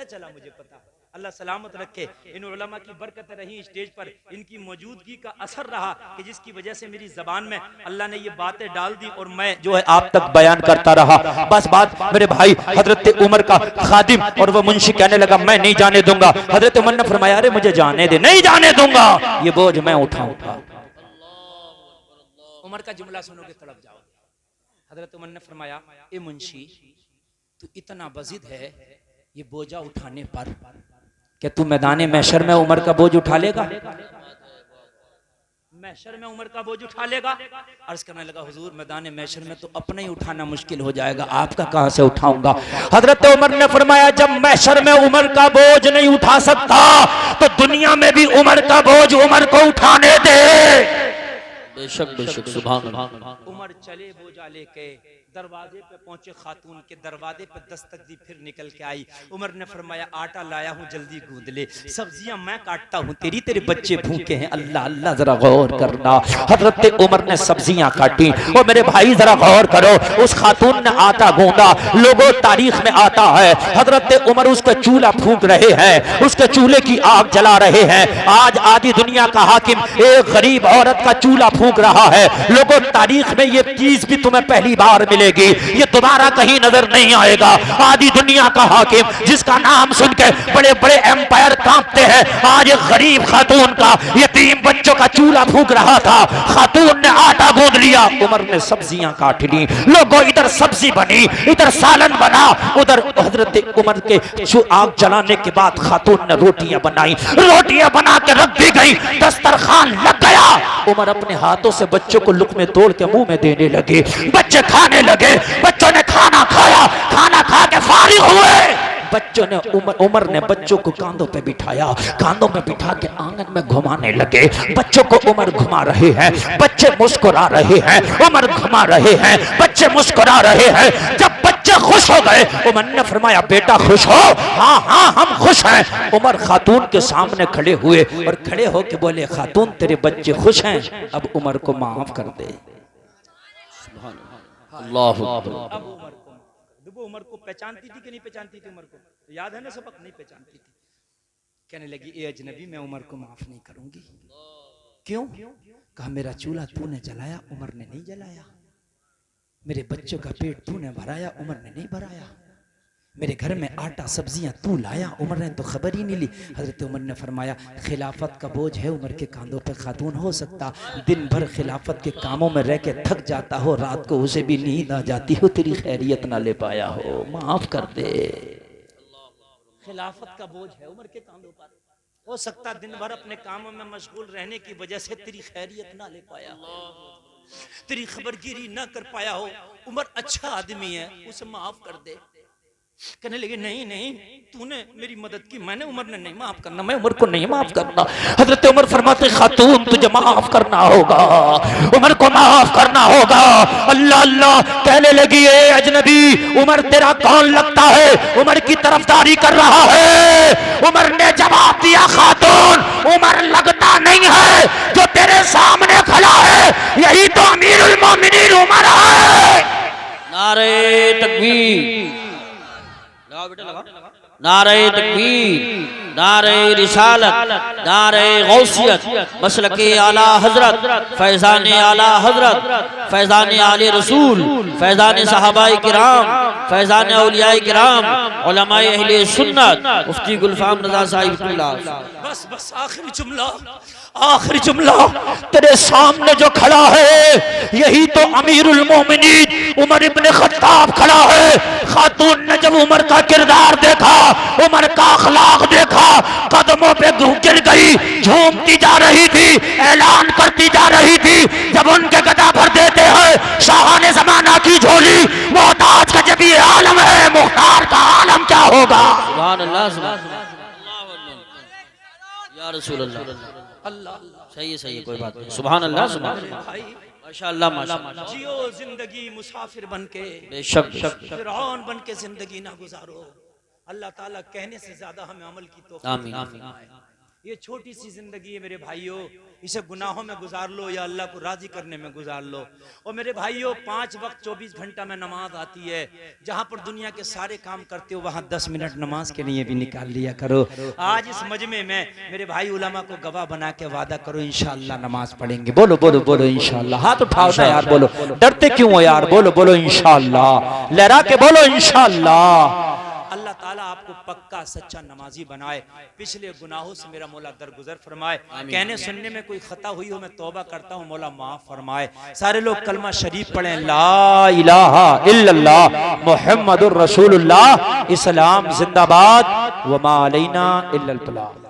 चला मुझे पता। अल्लाह सलामत रखे। इन उलमा की बरकत रही स्टेज पर, इनकी मौजूदगी का असर रहा कि जिसकी वजह से मेरी जबान में अल्लाह ने ये बातें डाल दी और मैं जो है आप तक बयान करता रहा। बस बात मेरे भाई हजरत उमर का खादिम और वो मुंशी कहने लगा मैं नहीं जाने दूंगा। हजरत उमर ने फरमाया अरे मुझे जाने दे, नहीं जाने दूंगा, ये बोझ मैं उठाऊंगा। उमर का जुमला सुनोगे तड़प जाओगे। हजरत उमर ने फरमाया ए मुंशी तू इतना बजिद है ये बोझा उठाने पर, क्या तू मैदान महशर में उमर का बोझ उठा लेगा? महशर में उमर का बोझ उठा लेगा? अर्ज करने लगा हुजूर मैदान महशर में तो अपना ही उठाना मुश्किल हो जाएगा, आपका कहां से उठाऊंगा? हजरत उमर ने फरमाया जब महशर में उमर का बोझ नहीं उठा सकता तो दुनिया में भी उमर का बोझ उमर को उठाने दे।
बेशक बेशक सुभान अल्लाह।
उमर चले बोझा लेके, दरवाजे पे पहुंचे, खातून के दरवाजे पे दस्तक दी, फिर निकल के आई। उमर ने फरमाया आटा लाया हूं जल्दी गूंद ले, सब्जियां मैं काटता हूं, तेरे बच्चे भूखे हैं। अल्लाह अल्लाह जरा गौर करना। हजरत उमर ने सब्जियां काटी। और मेरे भाई जरा गौर करो, उस खातून ने आटा गूंदा। लोगों तारीख में आता है हजरत उमर उसका चूल्हा फूंक रहे हैं, उसके चूल्हे की आग जला रहे हैं। आज आधी दुनिया का हाकिम एक गरीब औरत का चूल्हा फूंक रहा है। लोगों तारीख में ये चीज भी तुम्हें पहली बार मिलेगी, ये दोबारा कहीं नजर नहीं आएगा। आधी दुनिया का हाकिम जिसका नाम सुन के बड़े बड़े एम्पायर कांपते हैं, आज एक गरीब खातून का यतीम बच्चों का चूल्हा फूंक रहा था। खातून ने आटा गूंद लिया, उमर ने सब्जियां काट ली। लोगों इधर सब्जी बनी, इधर सालन बना, उधर हजरत उमर के आग जलाने के बाद खातून ने रोटियां बनाई, रोटियां बना के रख दी गई, दस्तरखान लग गया। उमर अपने हाथों से बच्चों को लुक़मे तोड़ के मुंह में देने लगे, बच्चे खाने लगे। बच्चों ने खाना खाया, खाना खा के फारिग हुए। बच्चों ने उमर ने बच्चों को कांधों पे बिठाया, कांधों में बिठा के आंगन में घुमाने लगे। बच्चों को उमर घुमा रहे हैं, बच्चे मुस्कुरा रहे हैं, उमर घुमा रहे हैं, बच्चे मुस्कुरा रहे हैं। जब बच्चे खुश हो गए उमर ने फरमाया बेटा खुश हो? हाँ हाँ हम खुश हैं। उमर खातून के सामने खड़े हुए और खड़े होके बोले खातून तेरे बच्चे खुश हैं, अब उमर को माफ कर दे।
अल्लाह
अब उमर को पहचानती थी कि नहीं पहचानती थी? उमर को तो याद है ना सबक, नहीं पहचानती थी। कहने लगी ए अजनबी मैं उमर को माफ नहीं करूंगी। क्यों? कहा मेरा चूल्हा तूने जलाया, उमर ने नहीं जलाया। मेरे बच्चों का पेट तूने भराया, उमर ने नहीं भराया। मेरे घर में आटा सब्जियां तू लाया, उमर ने तो खबर ही नहीं ली। हजरत उमर ने फरमाया खिलाफत का बोझ है उमर के कांधों पर। खातून हो सकता दिन भर खिलाफत के कामों में रह के थक जाता हो, रात को उसे भी नींद आ जाती हो, तेरी खैरियत ना ले पाया हो, माफ कर दे। खिलाफत का बोझ है उमर के कांधों पर। हो सकता दिन भर अपने कामों में मशगूल रहने की वजह से तेरी खैरियत ना ले पाया हो, तेरी खबरगिरी ना कर पाया हो। उमर अच्छा आदमी है, उसे माफ कर दे। कहने लगे नहीं नहीं तूने मेरी मदद की, मैंने उमर ने नहीं माफ करना, मैं उमर को नहीं माफ करना। हजरत उमर फरमाते खातून तुझे माफ करना होगा, उमर को माफ करना होगा। अल्लाह अल्लाह कहने लगी ए अजनबी उमर तेरा कौन लगता है? उमर की तरफदारी कर रहा है। उमर ने जवाब दिया खातून उमर लगता नहीं है, जो तेरे सामने खड़ा है यही तो अमीरुल मोमिनीन उमर है।
नारे तकबीर, नारे तकबीर, नारे रिसालत, नारे गौसियत, मसलके आला हजरत, फैजान आला हजरत, फैजान आले रसूल, फैजान सहाबाए किराम, फैजान औलियाए किराम, उलमाए अहले सुन्नत, मुफ्ती गुलफाम रजा साहिब।
बस बस आखिरी जुमला, आखिरी जुमला। तेरे सामने जो खड़ा है यही तो अमीरुल मोमिनीन उमर इब्ने खत्ताब खड़ा है। खातून ने जब उमर का किरदार देखा, उमर का अखलाक देखा, कदमों पे गिर गई, झूमती जा रही थी, ऐलान करती जा रही थी। जब उनके गदा भर देते हैं शाहाने ज़माना की झोली, मोहताज का जब ये आलम है, मुख्तार का आलम क्या होगा?
सुभान अल्लाह, सुभान या रसूल अल्लाह।
अल्लाह
सही है कोई बात नहीं। सुभान अल्लाह, सुभान
भाई
माशाअल्लाह माशाअल्लाह।
जियो जिंदगी मुसाफिर बनके,
बेशक
फिरौन बनके जिंदगी ना गुजारो। अल्लाह ताला कहने से ज्यादा हमें अमल की तौफीक
आमीन।
ये छोटी सी जिंदगी है मेरे भाइयों, इसे गुनाहों में गुजार लो या अल्लाह को राजी करने में गुजार लो। और मेरे भाइयों 5 वक्त 24 घंटा में नमाज आती है, जहां पर दुनिया के सारे काम करते हो वहां 10 मिनट नमाज के लिए भी निकाल लिया करो। आज इस मजमे में मेरे भाई उलमा को गवाह बना के वादा करो इंशाअल्लाह नमाज पढ़ेंगे। बोलो बोलो बोलो इंशाअल्लाह। हाथ उठाओ ना यार, बोलो, डरते क्यों हो यार, बोलो बोलो इंशाअल्लाह, लहरा के बोलो इंशाअल्लाह। अल्लाह ताला आपको पक्का सच्चा नमाजी बनाए, पिछले गुनाहों से मेरा मौला दरगुजर फरमाए। कहने सुनने में कोई खता हुई हो मैं तौबा करता हूँ, मौला माफ फरमाए। सारे लोग कलमा शरीफ पढ़ें, ला इलाहा इल्लल्लाह मुहम्मदुर रसूलुल्लाह, इस्लाम जिंदाबाद, व मा अलैना इल्लल बलाग।